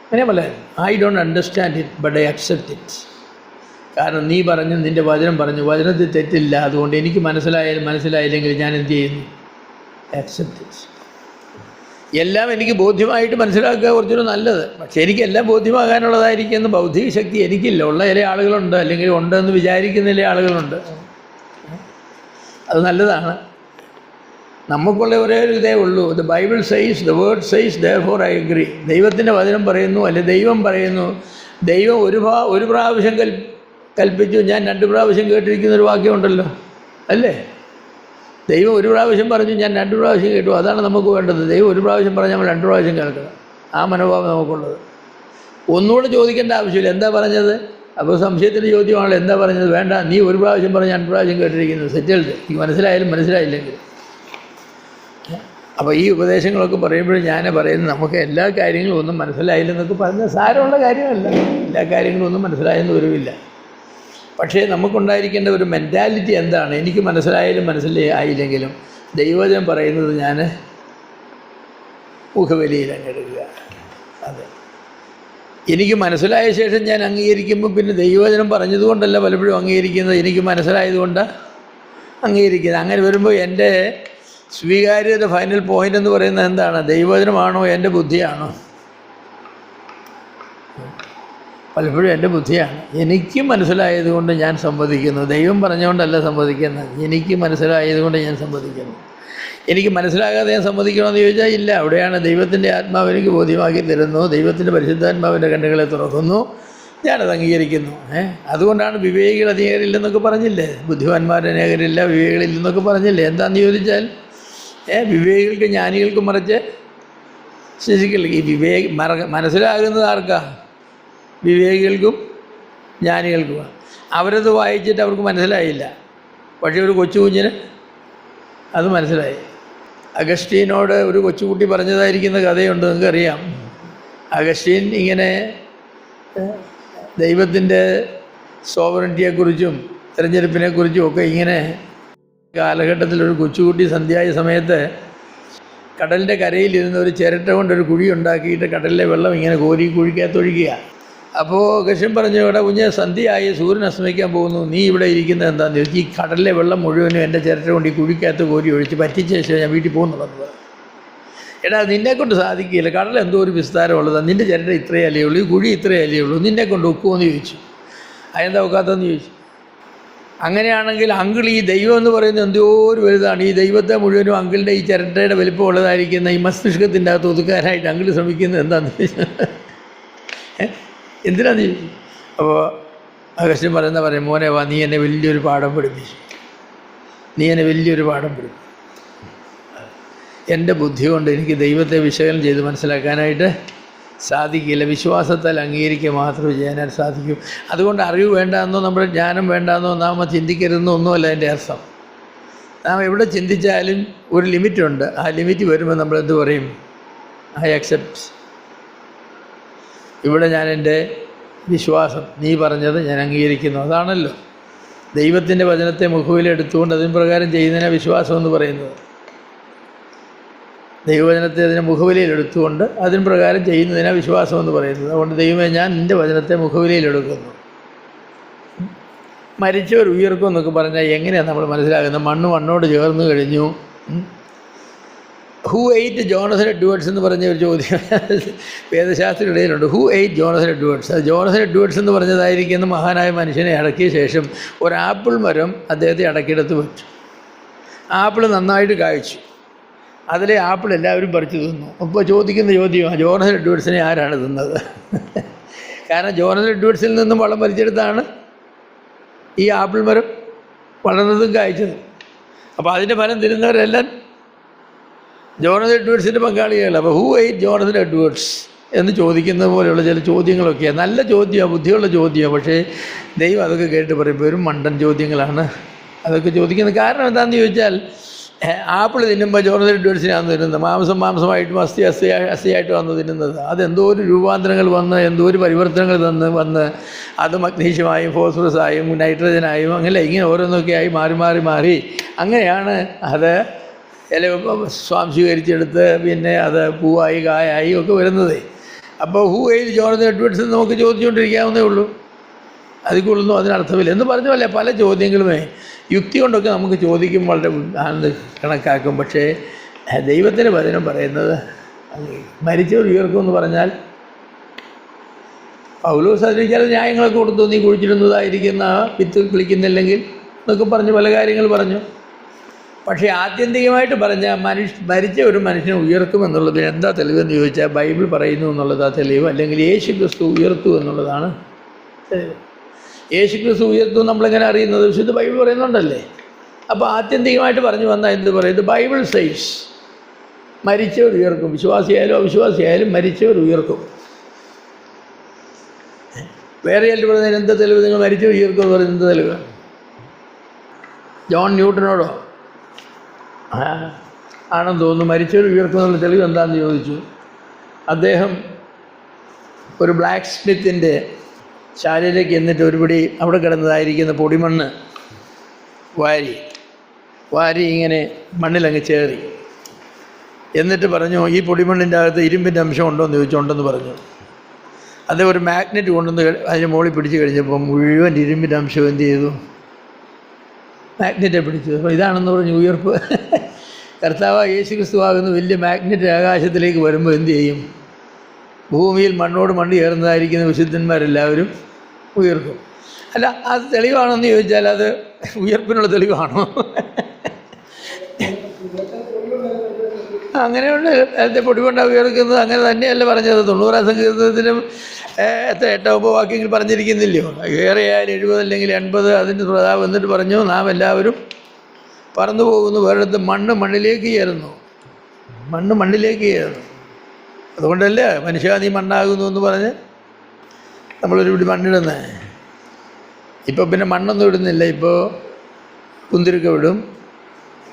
അങ്ങനെ പോലെ I don't understand it but I accept it. കാരണം നീ പറഞ്ഞു, നിൻ്റെ വചനം പറഞ്ഞു, വചനത്തിൽ തെറ്റില്ല, അതുകൊണ്ട് എനിക്ക് മനസ്സിലായില്ലെങ്കിൽ ഞാൻ എന്ത് ചെയ്യുന്നു? Accept it. എല്ലാം എനിക്ക് ബോധ്യമായിട്ട് മനസ്സിലാക്കുക കുറച്ചുകൂടെ നല്ലത്. പക്ഷേ എനിക്കെല്ലാം ബോധ്യമാകാനുള്ളതായിരിക്കുന്ന ബൗദ്ധിക ശക്തി എനിക്കില്ല. ഉള്ള ചില ആളുകളുണ്ട്, അല്ലെങ്കിൽ ഉണ്ടെന്ന് വിചാരിക്കുന്ന ചില ആളുകളുണ്ട്. അത് നല്ലതാണ്. നമുക്കുള്ള ഒരേ ഒരു ഇതേ ഉള്ളൂ. The Bible says, the word says, therefore I agree. ദൈവത്തിൻ്റെ വചനം പറയുന്നു, അല്ലെ ദൈവം പറയുന്നു. ദൈവം ഒരു പ്രാവശ്യം കൽപ്പിച്ചു, ഞാൻ 2 പ്രാവശ്യം കേട്ടിരിക്കുന്നൊരു വാക്യമുണ്ടല്ലോ, അല്ലേ? ദൈവം ഒരു പ്രാവശ്യം പറഞ്ഞു, ഞാൻ 2 പ്രാവശ്യം കേട്ടു. അതാണ് നമുക്ക് വേണ്ടത്. ദൈവം ഒരു പ്രാവശ്യം പറഞ്ഞ് നമ്മൾ 2 പ്രാവശ്യം കേൾക്കണം. ആ മനോഭാവം നമുക്കുള്ളത്. ഒന്നുകൂടെ ചോദിക്കേണ്ട ആവശ്യമില്ല, എന്താ പറഞ്ഞത്? അപ്പോൾ സംശയത്തിൻ്റെ ചോദ്യമാണല്ലോ, എന്താ പറഞ്ഞത്? വേണ്ട, നീ ഒരു പ്രാവശ്യം പറഞ്ഞ് 2 പ്രാവശ്യം കേട്ടിരിക്കുന്നത്, സെറ്റിൽഡ്. എനിക്ക് മനസ്സിലായാലും മനസ്സിലായില്ലെങ്കിൽ. അപ്പോൾ ഈ ഉപദേശങ്ങളൊക്കെ പറയുമ്പോഴും ഞാൻ പറയുന്നത് നമുക്ക് എല്ലാ കാര്യങ്ങളും ഒന്നും മനസ്സിലായില്ലെന്നൊക്കെ പറഞ്ഞാൽ സാരമുള്ള കാര്യമല്ല. എല്ലാ കാര്യങ്ങളും ഒന്നും മനസ്സിലായെന്ന് വരില്ല. പക്ഷേ നമുക്കുണ്ടായിരിക്കേണ്ട ഒരു മെൻറ്റാലിറ്റി എന്താണ്? എനിക്ക് മനസ്സിലായാലും മനസ്സിലായില്ലെങ്കിലും ദൈവവചനം പറയുന്നത് ഞാൻ മുഖവിലയിൽ അങ്ങെടുക്കുക. അതെ, എനിക്ക് മനസ്സിലായ ശേഷം ഞാൻ അംഗീകരിക്കുമ്പോൾ പിന്നെ ദൈവവചനം പറഞ്ഞതുകൊണ്ടല്ല പലപ്പോഴും അംഗീകരിക്കുന്നത്, എനിക്ക് മനസ്സിലായതുകൊണ്ട് അംഗീകരിക്കുന്നത്. അങ്ങനെ വരുമ്പോൾ എൻ്റെ സ്വീകാര്യത ഫൈനൽ പോയിൻ്റ് എന്ന് പറയുന്നത് എന്താണ്? ദൈവവചനമാണോ എൻ്റെ ബുദ്ധിയാണോ? പലപ്പോഴും എൻ്റെ ബുദ്ധിയാണ്. എനിക്ക് മനസ്സിലായതുകൊണ്ട് ഞാൻ സമ്മതിക്കുന്നു, ദൈവം പറഞ്ഞുകൊണ്ടല്ല സമ്മതിക്കുന്നത്. എനിക്ക് മനസ്സിലായതുകൊണ്ട് ഞാൻ സമ്മതിക്കുന്നു. എനിക്ക് മനസ്സിലാകാതെ ഞാൻ സമ്മതിക്കണമെന്ന് ചോദിച്ചാൽ ഇല്ല. അവിടെയാണ് ദൈവത്തിൻ്റെ ആത്മാവ് എനിക്ക് ബോധ്യമാക്കി തരുന്നു, ദൈവത്തിൻ്റെ പരിശുദ്ധാത്മാവിൻ്റെ കണ്ണുകളെ തുറക്കുന്നു, ഞാനത് അംഗീകരിക്കുന്നു. അതുകൊണ്ടാണ് വിവേകികൾ അനേകരില്ലെന്നൊക്കെ പറഞ്ഞില്ലേ, ബുദ്ധിമാന്മാർ അനേകരില്ല, വിവേകികളില്ലെന്നൊക്കെ പറഞ്ഞില്ലേ. എന്താണെന്ന് ചോദിച്ചാൽ വിവേകികൾക്ക് ജ്ഞാനികൾക്ക് മറിച്ച് ശിശുക്കൾ. ഈ മനസ്സിലാകുന്നത് ആർക്കാ? വിവേകികൾക്കും ജ്ഞാനികൾക്കുമാണ്. അവരത് വായിച്ചിട്ട് അവർക്ക് മനസ്സിലായില്ല, പക്ഷേ ഒരു കൊച്ചു കുഞ്ഞിന് അത് മനസ്സിലായി. അഗസ്റ്റീനോട് ഒരു കൊച്ചുകുട്ടി പറഞ്ഞതായിരിക്കുന്ന കഥയുണ്ട്, നിങ്ങൾക്കറിയാം. അഗസ്റ്റീൻ ഇങ്ങനെ ദൈവത്തിൻ്റെ സോവറിറ്റിയെക്കുറിച്ചും തിരഞ്ഞെടുപ്പിനെക്കുറിച്ചും ഒക്കെ ഇങ്ങനെ കാലഘട്ടത്തിൽ ഒരു കൊച്ചുകുട്ടി സന്ധ്യായ സമയത്ത് കടലിൻ്റെ കരയിലിരുന്ന ഒരു ചിരട്ട കൊണ്ടൊരു കുഴി ഉണ്ടാക്കിയിട്ട് കടലിലെ വെള്ളം ഇങ്ങനെ കോരി കുഴിക്കകത്തൊഴിക്കുക. അപ്പോൾ അഗസ്റ്റീൻ പറഞ്ഞു, ഇവിടെ കുഞ്ഞ് സന്ധ്യയായി, സൂര്യൻ അസ്തമിക്കാൻ പോകുന്നു, നീ ഇവിടെ ഇരിക്കുന്നത് എന്താണെന്ന് ചോദിച്ചു. ഈ കടലിലെ വെള്ളം മുഴുവനും എൻ്റെ ചിരട്ട കൊണ്ട് ഈ കുഴിക്കകത്ത് കോരി ഒഴിച്ച് പറ്റിച്ച ശേഷം ഞാൻ വീട്ടിൽ പോകുന്നുള്ളത്. എടാ, നിന്നെക്കൊണ്ട് സാധിക്കില്ല, കടൽ എന്തോ ഒരു വിസ്താരമുള്ളതാണ്, നിൻ്റെ ചിരട്ട ഇത്രയേ അല്ലേ ഉള്ളൂ, ഈ കുഴി ഇത്രയേ അല്ലേ ഉള്ളൂ, നിന്നെ കൊണ്ട് ഒക്കുമെന്ന് ചോദിച്ചു. അതെന്താ ഒക്കാത്തതെന്ന് ചോദിച്ചു. അങ്ങനെയാണെങ്കിൽ അങ്കിൾ, ഈ ദൈവം എന്ന് പറയുന്നത് എന്തോ ഒരു വലുതാണ്, ഈ ദൈവത്തെ മുഴുവനും അങ്കിളിൻ്റെ ഈ ചിരട്ടയുടെ വലിപ്പം ഉള്ളതായിരിക്കുന്ന ഈ മസ്തിഷ്കത്തിൻ്റെ അകത്ത് ഒതുക്കാനായിട്ട് അങ്കിൾ ശ്രമിക്കുന്നത് എന്താണെന്ന് ചോദിച്ചു. എന്തിനാന്ന് ചോദിച്ചു. അപ്പോൾ അഗസ്റ്റീൻ പറയും, മോനെ വാ, നീ എന്നെ വലിയൊരു പാഠം പഠിപ്പിച്ചു, നീ എന്നെ വലിയൊരു പാഠം പഠിപ്പിച്ചു. എൻ്റെ ബുദ്ധി കൊണ്ട് എനിക്ക് ദൈവത്തെ വിശകലനം ചെയ്ത് മനസ്സിലാക്കാനായിട്ട് സാധിക്കില്ല, വിശ്വാസത്താൽ അംഗീകരിക്കുക മാത്രമേ ചെയ്യാനായിട്ട് സാധിക്കൂ. അതുകൊണ്ട് അറിവ് വേണ്ടാന്നോ നമ്മുടെ ജ്ഞാനം വേണ്ടാന്നോ നാം ചിന്തിക്കരുതെന്നോ ഒന്നുമല്ല എൻ്റെ അർത്ഥം. നാം എവിടെ ചിന്തിച്ചാലും ഒരു ലിമിറ്റുണ്ട്. ആ ലിമിറ്റ് വരുമ്പോൾ നമ്മൾ എന്ത് പറയും? I accept. ഇവിടെ ഞാൻ എൻ്റെ വിശ്വാസം, നീ പറഞ്ഞത് ഞാൻ അംഗീകരിക്കുന്നു. അതാണല്ലോ ദൈവത്തിൻ്റെ വചനത്തെ മുഖവിലെടുത്തുകൊണ്ട് അതിന് പ്രകാരം ചെയ്യുന്നതിനാണ് വിശ്വാസം എന്ന് പറയുന്നത്. ദൈവവചനത്തെ അതിനെ മുഖവിലയിലെടുത്തുകൊണ്ട് അതിന് പ്രകാരം ചെയ്യുന്നതിനാണ് വിശ്വാസം എന്ന് പറയുന്നത്. അതുകൊണ്ട് ദൈവമേ, ഞാൻ നിൻ്റെ വചനത്തെ മുഖവിലയിലെടുക്കുന്നു. മരിച്ചവർ ഉയർക്കും എന്നൊക്കെ പറഞ്ഞാൽ എങ്ങനെയാണ് നമ്മൾ മനസ്സിലാക്കുന്നത്? മണ്ണോട് ചേർന്ന് കഴിഞ്ഞു. ഹൂ എയ്റ്റ് ജോണസൻ എഡ്വേർഡ്സ് എന്ന് പറഞ്ഞ ഒരു ചോദ്യം വേദശാസ്ത്രത്തിനിടയിലുണ്ട്. Who ate Johnson Edwards? അത് ജോണസൻ എഡ്വേർഡ്സ് എന്ന് പറഞ്ഞതായിരിക്കുന്ന മഹാനായ മനുഷ്യനെ അടക്കിയ ശേഷം ഒരു ആപ്പിൾ മരം അദ്ദേഹത്തെ അടക്കിയെടുത്ത് വെച്ചു. ആപ്പിൾ നന്നായിട്ട് കായ്ച്ചു. അതിലെ ആപ്പിൾ എല്ലാവരും പറിച്ചു തിന്നു. അപ്പോൾ ചോദിക്കുന്ന ചോദ്യമാണ്, ജോണസൻ എഡ്വേർഡ്സിനെ ആരാണ് തിന്നത്? കാരണം ജോണസൻ എഡ്വേർഡ്സിൽ നിന്നും വളം വലിച്ചെടുത്താണ് ഈ ആപ്പിൾ മരം വളർന്നതും കായ്ച്ചതും. അപ്പോൾ അതിൻ്റെ ഫലം തിരുന്നവരെല്ലാം ജോണസൻ എഡ്വേർഡ്സിൻ്റെ പങ്കാളികളാണ്. അപ്പോൾ ഹൂ എയ്റ്റ് ജോണസൻ എഡ്വേർഡ്സ് എന്ന് ചോദിക്കുന്നത് പോലെയുള്ള ചില ചോദ്യങ്ങളൊക്കെയാണ്. നല്ല ചോദ്യമാണ്, ബുദ്ധിയുള്ള ചോദ്യമാണ്. പക്ഷേ ദൈവം അതൊക്കെ കേട്ട് പറയുമ്പോൾ ഒരു മണ്ടൻ ചോദ്യങ്ങളാണ് അതൊക്കെ ചോദിക്കുന്നത്. കാരണം എന്താണെന്ന് ചോദിച്ചാൽ, ആപ്പിൾ തിന്നുമ്പോൾ ജോണസൻ എഡ്വേർഡ്സിനാണ് തിന്നുന്നത്. മാംസമായിട്ടും അസ്ഥിയായിട്ടും വന്ന് തിന്നുന്നത്. അതെന്തോ ഒരു രൂപാന്തരങ്ങൾ വന്ന്, എന്തോ ഒരു പരിവർത്തനങ്ങൾ വന്ന് അത് മഗ്നീഷ്യമായും ഫോസ്ഫറസായും നൈട്രജനായും അങ്ങനെ ഇങ്ങനെ ഓരോന്നൊക്കെ ആയി മാറി അങ്ങനെയാണ് അത് സ്വാംശീകരിച്ചെടുത്ത് പിന്നെ അത് പൂവായി കായായി ഒക്കെ വരുന്നത്. അപ്പോൾ ഹൂ എയ്റ്റ് ജോണസൻ എഡ്വേർഡ്സ് നമുക്ക് ചോദിച്ചുകൊണ്ടിരിക്കാവുന്നേ ഉള്ളൂ. അതിക്കുള്ളൊന്നും അതിനർത്ഥമില്ല എന്ന് പറഞ്ഞ പല ചോദ്യങ്ങളുമേ യുക്തി കൊണ്ടൊക്കെ നമുക്ക് ചോദിക്കും, വളരെ ആണെന്ന് കണക്കാക്കും. പക്ഷേ ദൈവത്തിൻ്റെ വചനം പറയുന്നത് മരിച്ചവർ ഉയർക്കുമെന്ന് പറഞ്ഞാൽ, പൗലോസ് അതിന് ചില ന്യായങ്ങളൊക്കെ കൊടുത്തു. നീ കുഴിച്ചിടുന്നതായിരിക്കുന്ന വിത്ത് കിളിക്കുന്നില്ലെങ്കിൽ എന്നൊക്കെ പറഞ്ഞ് പല കാര്യങ്ങൾ പറഞ്ഞു. പക്ഷേ ആത്യന്തികമായിട്ട് പറഞ്ഞാൽ മരിച്ച ഒരു മനുഷ്യനെ ഉയർത്തുമെന്നുള്ളതിന് എന്താ തെളിവെന്ന് ചോദിച്ചാൽ, ബൈബിൾ പറയുന്നു എന്നുള്ളതാണ് തെളിവ്. അല്ലെങ്കിൽ യേശു ക്രിസ്തു ഉയർത്തു എന്നുള്ളതാണ് തെളിവ്. യേശു ക്രിസ്തു ഉയർത്തു നമ്മളെങ്ങനെ അറിയുന്നത്? വിശുദ്ധ ബൈബിൾ പറയുന്നുണ്ടല്ലേ. അപ്പോൾ ആത്യന്തികമായിട്ട് പറഞ്ഞു വന്നാൽ എന്ത് പറയുന്നത്? ബൈബിൾ സൈസ് മരിച്ചവർ ഉയർക്കും. വിശ്വാസിയായാലും അവിശ്വാസിയായാലും മരിച്ചവർ ഉയർക്കും. വേറെ ആയിട്ട് പറയുന്നതിന് എന്താ തെളിവ്? നിങ്ങൾ മരിച്ചവർ ഉയർക്കും എന്ന് പറയുന്നത് എന്ത് തെളിവ്? ജോൺ ന്യൂട്ടനോടോ ആണെന്ന് തോന്നുന്നു മരിച്ചവർ ഉയർക്കുന്നുള്ള തെളിവ് എന്താണെന്ന് ചോദിച്ചു. അദ്ദേഹം ഒരു ബ്ലാക്ക് സ്മിത്തിൻ്റെ ശാലയിലേക്ക് എന്നിട്ട് ഒരുപടി അവിടെ കിടന്നതായിരിക്കുന്ന പൊടിമണ്ണ് വാരി ഇങ്ങനെ മണ്ണിലങ്ങ് ചേറി. എന്നിട്ട് പറഞ്ഞു, ഈ പൊടിമണ്ണിൻ്റെ അകത്ത് ഇരുമ്പിൻ്റെ അംശം ഉണ്ടോ എന്ന് ചോദിച്ചുണ്ടെന്ന് പറഞ്ഞു. അത് ഒരു മാഗ്നറ്റ് കൊണ്ടുവന്ന് അതിന് മുകളിൽ പിടിച്ച് കഴിഞ്ഞപ്പോൾ മുഴുവൻ ഇരുമ്പിൻ്റെ അംശം എന്ത് ചെയ്തു? മാഗ്നറ്റെ പിടിച്ചു. അപ്പോൾ ഇതാണെന്ന് പറഞ്ഞു ഉയർപ്പ്. കർത്താവ് യേശു ക്രിസ്തു ആകുന്ന വലിയ മാഗ്നറ്റ് ആകാശത്തിലേക്ക് വരുമ്പോൾ എന്തു ചെയ്യും? ഭൂമിയിൽ മണ്ണോട് മണ്ണ് ചേർന്നതായിരിക്കുന്ന വിശുദ്ധന്മാരെല്ലാവരും ഉയർക്കും. അല്ല, അത് തെളിവാണെന്ന് ചോദിച്ചാൽ അത് ഉയർപ്പിനുള്ള തെളിവാണോ? അങ്ങനെയുണ്ട്. നേരത്തെ പൊടികൊണ്ടാണ് ഉയർക്കുന്നത്. അങ്ങനെ തന്നെയല്ല പറഞ്ഞത്. 90 സങ്കീർത്തനത്തിലും 8 ഉപവാക്യങ്ങൾ പറഞ്ഞിരിക്കുന്നില്ലയോ? ഏറെയായാലും 70 അല്ലെങ്കിൽ 80. അതിൻ്റെ പ്രതാപം എന്നിട്ട് പറഞ്ഞു, നാം എല്ലാവരും പറന്നു പോകുന്നു, വേറെടുത്ത് മണ്ണിലേക്ക് ചേരുന്നു. മണ്ണിലേക്ക് ചേരുന്നു. അതുകൊണ്ടല്ലേ മനുഷ്യ നീ മണ്ണാകുന്നു എന്ന് പറഞ്ഞ് നമ്മളൊരു പിടി മണ്ണിടുന്നത്. ഇപ്പോൾ പിന്നെ മണ്ണൊന്നും ഇടുന്നില്ല. ഇപ്പോൾ കുന്തിരിക്ക ഇടും,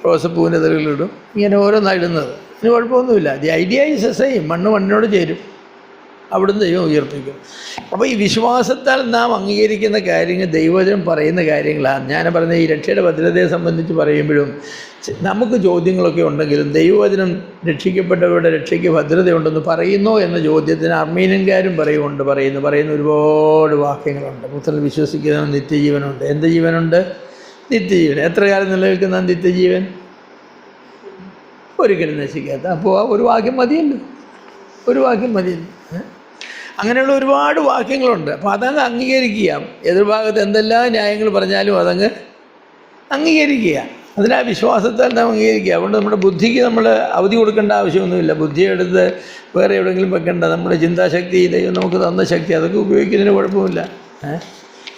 റോസപ്പൂവിൻ്റെ തലകളിലിടും, ഇങ്ങനെ ഓരോന്നാണ് ഇടുന്നത്. ഇതിന് കുഴപ്പമൊന്നുമില്ല. The idea is same. മണ്ണിനോട് ചേരും, അവിടുന്ന് ദൈവം ഉയർപ്പിക്കും. അപ്പോൾ ഈ വിശ്വാസത്താൽ നാം അംഗീകരിക്കുന്ന കാര്യങ്ങൾ ദൈവവചനം പറയുന്ന കാര്യങ്ങളാണ്. ഞാൻ പറഞ്ഞ ഈ രക്ഷയുടെ ഭദ്രതയെ സംബന്ധിച്ച് പറയുമ്പോഴും നമുക്ക് ചോദ്യങ്ങളൊക്കെ ഉണ്ടെങ്കിലും ദൈവവചനം രക്ഷിക്കപ്പെട്ടവരുടെ രക്ഷയ്ക്ക് ഭദ്രതയുണ്ടെന്ന് പറയുന്നോ എന്ന ചോദ്യത്തിന് അർമീനിയൻകാരും പറയുന്ന ഒരുപാട് വാക്യങ്ങളുണ്ട്. പുത്രനിൽ വിശ്വസിക്കുന്നവൻ നിത്യജീവനുണ്ട്. എന്ത് ജീവനുണ്ട്? നിത്യജീവൻ. എത്ര കാലം നിലനിൽക്കുന്ന നിത്യജീവൻ? ഒരിക്കലും നശിക്കാത്ത. അപ്പോൾ ഒരു വാക്യം മതിയല്ലോ. അങ്ങനെയുള്ള ഒരുപാട് വാക്യങ്ങളുണ്ട്. അപ്പോൾ അതങ്ങ് അംഗീകരിക്കുക. എതിർഭാഗത്ത് എന്തെല്ലാം ന്യായങ്ങൾ പറഞ്ഞാലും അതങ്ങ് അംഗീകരിക്കുക. അതിനാ വിശ്വാസത്താൽ നാം അംഗീകരിക്കുക. അതുകൊണ്ട് നമ്മുടെ ബുദ്ധിക്ക് നമ്മൾ അവധി കൊടുക്കേണ്ട ആവശ്യമൊന്നുമില്ല. ബുദ്ധിയെടുത്ത് വേറെ എവിടെയെങ്കിലും വെക്കേണ്ട. നമ്മുടെ ചിന്താശക്തി, ദൈവം നമുക്ക് തന്ന ശക്തി, അതൊക്കെ ഉപയോഗിക്കുന്നതിന് കുഴപ്പമില്ല.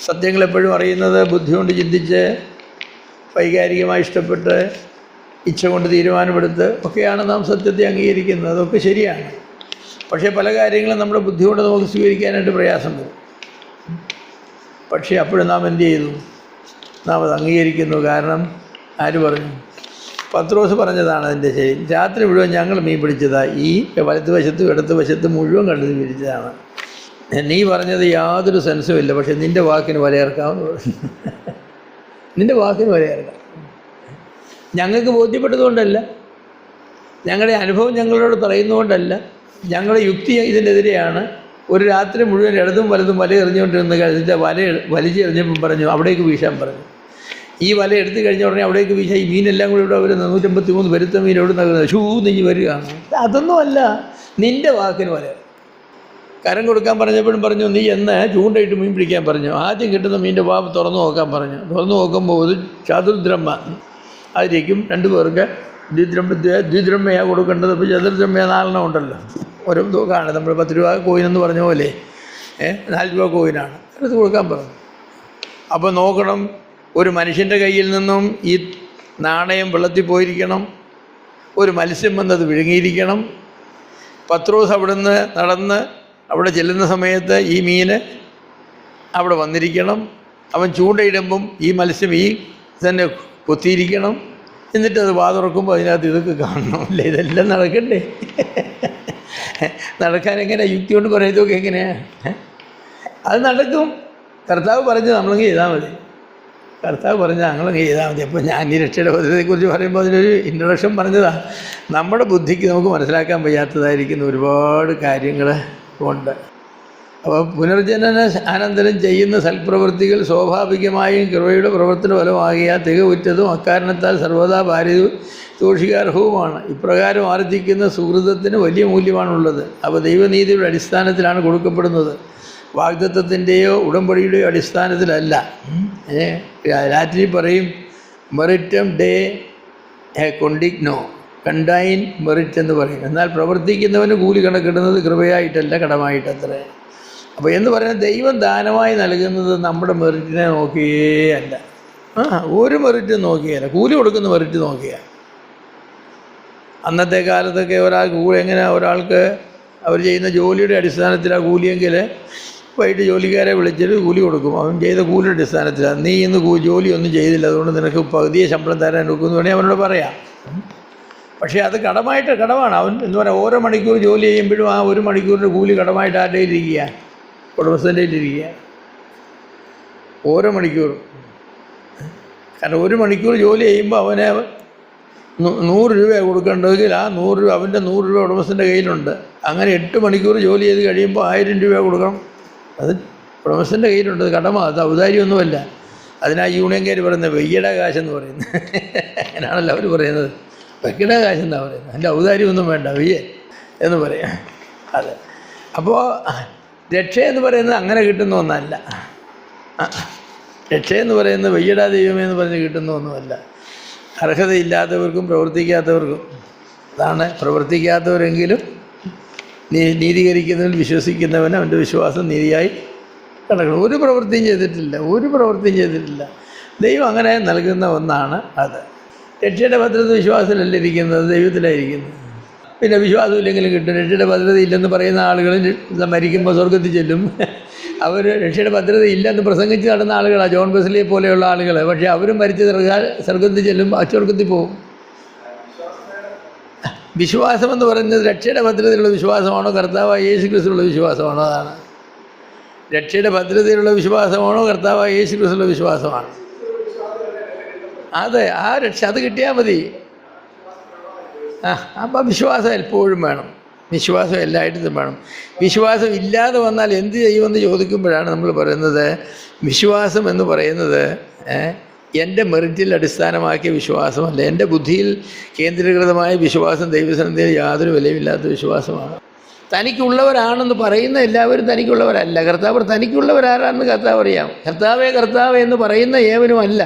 സത്യങ്ങളെപ്പോഴും അറിയുന്നത് ബുദ്ധി കൊണ്ട് ചിന്തിച്ച് വൈകാരികമായി ഇഷ്ടപ്പെട്ട് ഇച്ഛ കൊണ്ട് തീരുമാനമെടുത്ത് ഒക്കെയാണ് നാം സത്യത്തെ അംഗീകരിക്കുന്നത്. അതൊക്കെ ശരിയാണ്. പക്ഷേ പല കാര്യങ്ങളും നമ്മുടെ ബുദ്ധി കൊണ്ട് നമുക്ക് സ്വീകരിക്കാനായിട്ട് പ്രയാസം വരും. പക്ഷേ അപ്പോഴും നാം എന്ത് ചെയ്തു? നാം അത് അംഗീകരിക്കുന്നു. കാരണം ആര് പറഞ്ഞു? പത്രോസ് പറഞ്ഞതാണ് അതിൻ്റെ ശരി. രാത്രി മുഴുവൻ ഞങ്ങൾ മീൻ പിടിച്ചതാണ്. ഈ വലത്തുവശത്തും ഇടത്തുവശത്തും മുഴുവൻ കണ്ടത് പിടിച്ചതാണ്. നീ പറഞ്ഞത് യാതൊരു സെൻസും ഇല്ല, പക്ഷെ നിൻ്റെ വാക്കിന് വലയിറക്കാമെന്ന് പറഞ്ഞു. നിൻ്റെ വാക്കിന് വലയിറക്കാം. ഞങ്ങൾക്ക് ബോധ്യപ്പെട്ടതുകൊണ്ടല്ല, ഞങ്ങളുടെ അനുഭവം ഞങ്ങളോട് പറയുന്നതുകൊണ്ടല്ല, ഞങ്ങളുടെ യുക്തി ഇതിനെതിരെയാണ്. ഒരു രാത്രി മുഴുവൻ ഇടതും വലതും വല എറിഞ്ഞുകൊണ്ടിരുന്ന ഇതിൻ്റെ വലിച്ചെറിഞ്ഞപ്പം പറഞ്ഞു അവിടേക്ക് വീശാൻ പറഞ്ഞു. ഈ വല എടുത്തു കഴിഞ്ഞ ഉടനെ അവിടേക്ക് വീശാൻ ഈ മീനെല്ലാം കൂടി ഇവിടെ വരുന്ന 153 വരുത്ത മീൻ എവിടെ നിൽക്കുന്നത്? ഷൂ നീ വരികയാണ്. അതൊന്നുമല്ല, നിൻ്റെ വാക്കിന് വല. കരം കൊടുക്കാൻ പറഞ്ഞപ്പോഴും പറഞ്ഞു നീ ചൂണ്ടയിട്ട് മീൻ പിടിക്കാൻ പറഞ്ഞു. ആദ്യം കിട്ടുന്ന മീൻ്റെ വാവ് തുറന്നു നോക്കാൻ പറഞ്ഞു. തുറന്നു നോക്കുമ്പോൾ ഒരു ചതുർദ്രഹ്മ അതിലേക്കും 2 പേർക്ക് ദ്വിദ്രഹ്മയാണ് കൊടുക്കേണ്ടത്. ഇപ്പോൾ ചതുർദ്രഹ്മ 4 ഉണ്ടല്ലോ. ഓരോ തൂക്കാണ്. നമ്മൾ 10 രൂപ കോയിനെന്ന് പറഞ്ഞ പോലെ 4 രൂപ കോയിനാണ്. എടുത്ത് കൊടുക്കാൻ പറഞ്ഞു. അപ്പോൾ നോക്കണം, ഒരു മനുഷ്യൻ്റെ കയ്യിൽ നിന്നും ഈ നാണയം വെള്ളത്തിൽ പോയിരിക്കണം. ഒരു മത്സ്യം വന്നത് വിഴുങ്ങിയിരിക്കണം. പത്രോസ് അവിടുന്ന് നടന്ന് അവിടെ ചെല്ലുന്ന സമയത്ത് ഈ മീന് അവിടെ വന്നിരിക്കണം. അവൻ ചൂണ്ടയിടുമ്പം ഈ മത്സ്യം ഈ തന്നെ കൊത്തിയിരിക്കണം. എന്നിട്ടത് തുറക്കുമ്പോൾ അതിനകത്ത് ഇതൊക്കെ കാണണമല്ലേ? ഇതെല്ലാം നടക്കണ്ടേ? നടക്കാൻ എങ്ങനെ? യുക്തി കൊണ്ട് പറയുന്നതൊക്കെ എങ്ങനെയാണ്? അത് നടക്കും. കർത്താവ് പറഞ്ഞ് നമ്മളങ്ങ് ചെയ്താൽ മതി. ഞങ്ങളങ്ങ് ചെയ്താൽ മതി. അപ്പോൾ ഞാൻ ഈ രക്ഷയുടെ പദ്ധതിയെക്കുറിച്ച് പറയുമ്പോൾ അതിനൊരു ഇൻട്രൊഡക്ഷൻ പറഞ്ഞതാണ്. നമ്മുടെ ബുദ്ധിക്ക് നമുക്ക് മനസ്സിലാക്കാൻ വയ്യാത്തതായിരിക്കുന്ന ഒരുപാട് കാര്യങ്ങൾ ഉണ്ട്. അപ്പോൾ പുനർജനന അനന്തരം ചെയ്യുന്ന സൽപ്രവൃത്തികൾ സ്വാഭാവികമായും കൃപയുടെ പ്രവർത്തന ഫലമാകിയാൽ തികവുറ്റതും അക്കാരണത്താൽ സർവ്വതാ പാരിതോഷികാർഹവുമാണ്. ഇപ്രകാരം ആർജിക്കുന്ന സുഹൃതത്തിന് വലിയ മൂല്യമാണുള്ളത്. അപ്പോൾ ദൈവനീതിയുടെ അടിസ്ഥാനത്തിലാണ് കൊടുക്കപ്പെടുന്നത്, വാഗ്ദത്തത്തിൻ്റെയോ ഉടമ്പടിയുടെയോ അടിസ്ഥാനത്തിലല്ല. ലാറ്റിനിൽ പറയും മെറിറ്റം ഡേ കൊണ്ടിഗ്നോ, കണ്ടൈൻ മെറിറ്റ് എന്ന് പറയും. എന്നാൽ പ്രവർത്തിക്കുന്നവന് കൂലി കണക്കിടുന്നത് കൃപയായിട്ടല്ല, കടമായിട്ടത്രേ. അപ്പോൾ എന്ന് പറയുന്നത് ദൈവം ദാനമായി നൽകുന്നത് നമ്മുടെ മെറിറ്റിനെ നോക്കിയേ അല്ല. ഒരു മെറിറ്റും നോക്കിയല്ല, കൂലി കൊടുക്കുന്ന മെറിറ്റ് നോക്കിയാൽ. അന്നത്തെ കാലത്തൊക്കെ ഒരാൾക്ക് അവർ ചെയ്യുന്ന ജോലിയുടെ അടിസ്ഥാനത്തിലാണ് കൂലിയെങ്കിൽ വൈകിട്ട് ജോലിക്കാരെ വിളിച്ചിട്ട് കൂലി കൊടുക്കും. അവൻ ചെയ്ത കൂലിയുടെ അടിസ്ഥാനത്തിലാണ്. നീ ഇന്ന് ജോലിയൊന്നും ചെയ്തില്ല, അതുകൊണ്ട് നിനക്ക് പകുതിയെ ശമ്പളം തരാൻ നോക്കുമെന്ന് വേണമെങ്കിൽ അവനോട് പറയാം. പക്ഷേ അത് കടമാണ്. അവൻ എന്ന് പറയാം, ഓരോ മണിക്കൂർ ജോലി ചെയ്യുമ്പോഴും ആ 1 മണിക്കൂറിൻ്റെ കൂലി കടമായിട്ട് ആരുടെ ഇരിക്കുക? ഉടമസ്ഥൻ്റെ ഇരിക്കുക. ഓരോ മണിക്കൂറും. കാരണം 1 മണിക്കൂർ ജോലി ചെയ്യുമ്പോൾ അവനെ 100 രൂപ കൊടുക്കേണ്ടതെങ്കിൽ ആ 100 രൂപ അവൻ്റെ 100 രൂപ ഉടമസ്ഥൻ്റെ കയ്യിലുണ്ട്. അങ്ങനെ 8 മണിക്കൂർ ജോലി ചെയ്ത് കഴിയുമ്പോൾ 1000 രൂപ കൊടുക്കണം. അത് ഉടമസ്ഥൻ്റെ കയ്യിലുണ്ട്. അത് കടമ, അത് ഔദാര്യമൊന്നുമല്ല. അതിനാ യൂണിയൻകാർ പറയുന്നത് വെയ്യട കാശെന്ന് പറയുന്നത്. അങ്ങനെയാണല്ലോ അവർ പറയുന്നത്. വെയ്യട കാശെന്നാണ് പറയുന്നത്. അതിൻ്റെ ഔദാര്യമൊന്നും വേണ്ട, വെയ്യേ എന്ന് പറയാം. അതെ. അപ്പോൾ രക്ഷയെന്ന് പറയുന്നത് അങ്ങനെ കിട്ടുന്ന ഒന്നല്ല. രക്ഷയെന്ന് പറയുന്നത് വെയ്യടാ ദൈവമേ എന്ന് പറഞ്ഞ് കിട്ടുന്ന ഒന്നുമല്ല. അർഹതയില്ലാത്തവർക്കും പ്രവർത്തിക്കാത്തവർക്കും. അതാണ് പ്രവർത്തിക്കാത്തവരെങ്കിലും നീതീകരിക്കുന്നവൻ വിശ്വസിക്കുന്നവൻ അവൻ്റെ വിശ്വാസം നീതിയായി കിടക്കണം. ഒരു പ്രവൃത്തിയും ചെയ്തിട്ടില്ല. ദൈവം അങ്ങനെ നൽകുന്ന ഒന്നാണ് അത്. രക്ഷയുടെ ഭദ്രത വിശ്വാസത്തിലല്ല ഇരിക്കുന്നത്, ദൈവത്തിലായിരിക്കുന്നത്. പിന്നെ വിശ്വാസമില്ലെങ്കിലും കിട്ടും. രക്ഷയുടെ ഭദ്രത ഇല്ലെന്ന് പറയുന്ന ആളുകൾ മരിക്കുമ്പോൾ സ്വർഗത്തിൽ ചെല്ലും. അവർ രക്ഷയുടെ ഭദ്രത ഇല്ലെന്ന് പ്രസംഗിച്ച് നടന്ന ആളുകളാണ്, ജോൺ വെസ്ലിയെ പോലെയുള്ള ആളുകൾ. പക്ഷേ അവരും മരിച്ച് സ്വർഗത്തിൽ ചെല്ലും, സ്വർഗത്തിൽ പോകും. വിശ്വാസമെന്ന് പറയുന്നത് രക്ഷയുടെ ഭദ്രതയിലുള്ള വിശ്വാസമാണോ, കർത്താവായ യേശു ക്രിസ്തുവിലുള്ള വിശ്വാസമാണോ? അതാണ്. രക്ഷയുടെ ഭദ്രതയിലുള്ള വിശ്വാസമാണോ, കർത്താവായ യേശു ക്രിസ്തുവിലുള്ള വിശ്വാസമാണ്? അതെ, ആ രക്ഷ അത് കിട്ടിയാൽ മതി. അപ്പം വിശ്വാസം എപ്പോഴും വേണം. വിശ്വാസം എല്ലായിടത്തും വേണം. വിശ്വാസം ഇല്ലാതെ വന്നാൽ എന്ത് ചെയ്യുമെന്ന് ചോദിക്കുമ്പോഴാണ് നമ്മൾ പറയുന്നത്, വിശ്വാസം എന്ന് പറയുന്നത് എൻ്റെ മെറിറ്റിൽ അടിസ്ഥാനമാക്കിയ വിശ്വാസമല്ല, എൻ്റെ ബുദ്ധിയിൽ കേന്ദ്രീകൃതമായ വിശ്വാസം ദൈവസന്നിധിയിൽ യാതൊരു വിലയുമില്ലാത്ത വിശ്വാസമാണ്. തനിക്കുള്ളവരാണെന്ന് പറയുന്ന എല്ലാവരും തനിക്കുള്ളവരല്ല. കർത്താവ് തനിക്കുള്ളവരാരാണെന്ന് കർത്താവ് അറിയാം. കർത്താവേ എന്ന് പറയുന്ന ഏവനുമല്ല.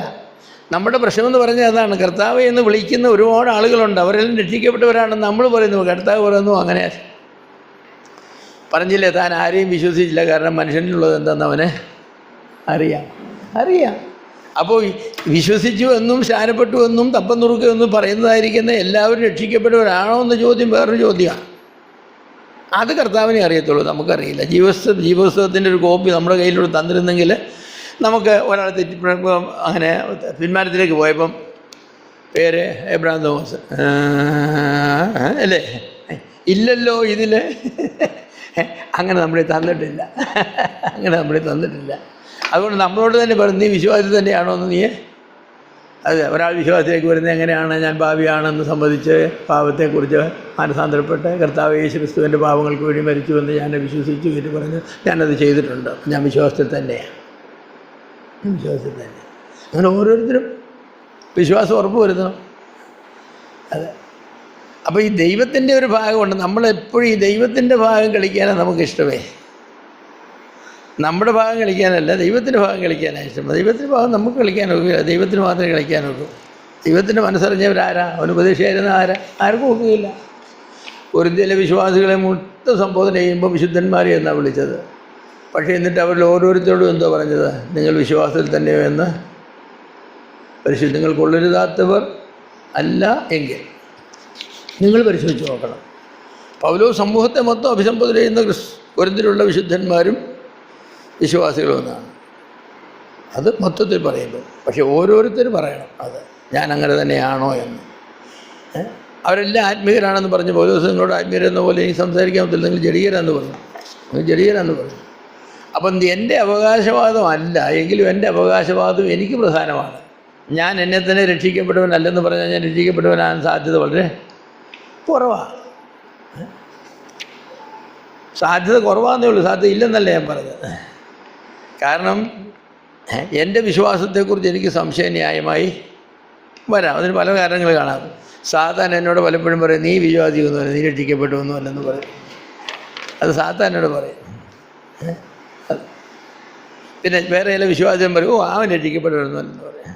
നമ്മുടെ പ്രശ്നമെന്ന് പറഞ്ഞാൽ അതാണ്. കർത്താവേ എന്ന് വിളിക്കുന്ന ഒരുപാട് ആളുകളുണ്ട്, അവരെല്ലാം രക്ഷിക്കപ്പെട്ടവരാണെന്ന് നമ്മൾ പറയുന്നു. കർത്താവ് പറയുന്നു അങ്ങനെ പറഞ്ഞില്ലേ, താൻ ആരെയും വിശ്വസിച്ചില്ല, കാരണം മനുഷ്യനിലുള്ളത് എന്താണെന്ന് അവനെ അറിയാം. അപ്പോൾ വിശ്വസിച്ചു എന്നും ശാനപ്പെട്ടു എന്നും തപ്പം നുറുക്കുമെന്നും പറയുന്നതായിരിക്കുന്ന എല്ലാവരും രക്ഷിക്കപ്പെട്ടവരാണോ എന്ന ചോദ്യം വേറൊരു ചോദ്യമാണ്. അത് കർത്താവിനെ അറിയത്തുള്ളൂ, നമുക്കറിയില്ല. ജീവപുസ്തകത്തിൻ്റെ ഒരു കോപ്പി നമ്മുടെ കയ്യിലൂടെ തന്നിരുന്നെങ്കിൽ നമുക്ക് ഒരാൾ തെറ്റിപ്പോയപ്പോൾ അങ്ങനെ പിന്മാറ്റത്തിലേക്ക് പോയപ്പം പേര് എബ്രഹാം തോമസ് അല്ലേ, ഇല്ലല്ലോ ഇതിൽ, അങ്ങനെ നമ്മളെ തന്നിട്ടില്ല. അതുകൊണ്ട് നമ്മളോട് തന്നെ പറഞ്ഞു, നീ വിശ്വാസത്തിൽ തന്നെയാണോ എന്ന്. നീ അതെ, ഒരാൾ വിശ്വാസത്തിലേക്ക് വരുന്നത് എങ്ങനെയാണ്? ഞാൻ പാപിയാണെന്ന് സംബന്ധിച്ച് പാപത്തെക്കുറിച്ച് മാനസാന്തരപ്പെട്ട് കർത്താവ് യേശു ക്രിസ്തുവിൻ്റെ പാപങ്ങൾക്ക് വേണ്ടി മരിച്ചുവെന്ന് ഞാൻ വിശ്വസിച്ചു എന്ന് പറഞ്ഞ് ഞാനത് ചെയ്തിട്ടുണ്ട്. ഞാൻ വിശ്വാസത്തിൽ തന്നെയാണ്. അങ്ങനെ ഓരോരുത്തരും വിശ്വാസം ഉറപ്പ് വരുത്തണം. അതെ. അപ്പോൾ ഈ ദൈവത്തിൻ്റെ ഒരു ഭാഗമുണ്ട്. നമ്മളെപ്പോഴും ഈ ദൈവത്തിൻ്റെ ഭാഗം കളിക്കാനാണ് നമുക്കിഷ്ടമേ. നമ്മുടെ ഭാഗം കളിക്കാനല്ല, ദൈവത്തിൻ്റെ ഭാഗം കളിക്കാനാണ് ഇഷ്ടം. ദൈവത്തിൻ്റെ ഭാഗം നമുക്ക് കളിക്കാൻ ഒക്കില്ല, ദൈവത്തിന് മാത്രമേ കളിക്കാൻ ഒക്കൂ. ദൈവത്തിൻ്റെ മനസ്സറിഞ്ഞവരാരാ? അവന് ഉപദേശിയായിരുന്ന ആർക്കും ഒക്കുകയില്ല. കൊരിന്ത്യയിലെ വിശ്വാസികളെ മൊത്തം സംബോധന ചെയ്യുമ്പോൾ വിശുദ്ധന്മാരെ എന്നാണ് വിളിച്ചത്. പക്ഷേ എന്നിട്ട് അവരിൽ ഓരോരുത്തരോടും എന്തോ പറഞ്ഞത്? നിങ്ങൾ വിശ്വാസത്തിൽ തന്നെയോ എന്ന് നിങ്ങൾ കൊള്ളരുതാത്തവർ അല്ല എങ്കിൽ നിങ്ങൾ പരിശോധിച്ച് നോക്കണം. പൗലോസ് സമൂഹത്തെ മൊത്തം അഭിസംബോധന ചെയ്യുന്ന കൊരിന്ത്യയിലുള്ള വിശുദ്ധന്മാരും വിശ്വാസികളും എന്നാണ്. അത് മൊത്തത്തിൽ പറയുമ്പോൾ. പക്ഷെ ഓരോരുത്തരും പറയണം അത് ഞാൻ അങ്ങനെ തന്നെയാണോ എന്ന്. അവരെല്ലാം ആത്മീയരാണെന്ന് പറഞ്ഞു. പൗലോസ് നിങ്ങളോട് ആത്മീയരെന്ന പോലെ എനിക്ക് സംസാരിക്കാൻ പറ്റില്ല, നിങ്ങൾ ജഡീയരാന്ന് പറഞ്ഞു. അപ്പം എൻ്റെ അവകാശവാദം അല്ല എങ്കിലും എൻ്റെ അവകാശവാദം എനിക്ക് പ്രധാനമാണ്. ഞാൻ എന്നെ തന്നെ രക്ഷിക്കപ്പെട്ടവനല്ലെന്ന് പറഞ്ഞാൽ ഞാൻ രക്ഷിക്കപ്പെട്ടവനാകാൻ സാധ്യത വളരെ കുറവാണ്. സാധ്യത കുറവാന്നേ ഉള്ളൂ, സാധ്യത ഇല്ലെന്നല്ല ഞാൻ പറഞ്ഞത്. കാരണം എൻ്റെ വിശ്വാസത്തെക്കുറിച്ച് എനിക്ക് സംശയം ന്യായമായി വരാം. അതിന് പല കാരണങ്ങൾ കാണാം. സാത്താൻ എന്നോട് പലപ്പോഴും പറയും, നീ വിശ്വാസിയൊന്നുമല്ല, നീ രക്ഷിക്കപ്പെട്ടൊന്നുമല്ലെന്ന് പറയും. അത് സാത്താൻ എന്നോട് പറയും. പിന്നെ വേറെ ചില വിശ്വാസം പറയും, അവൻ രക്ഷിക്കപ്പെടുവെന്നല്ലെന്ന് പറയാം.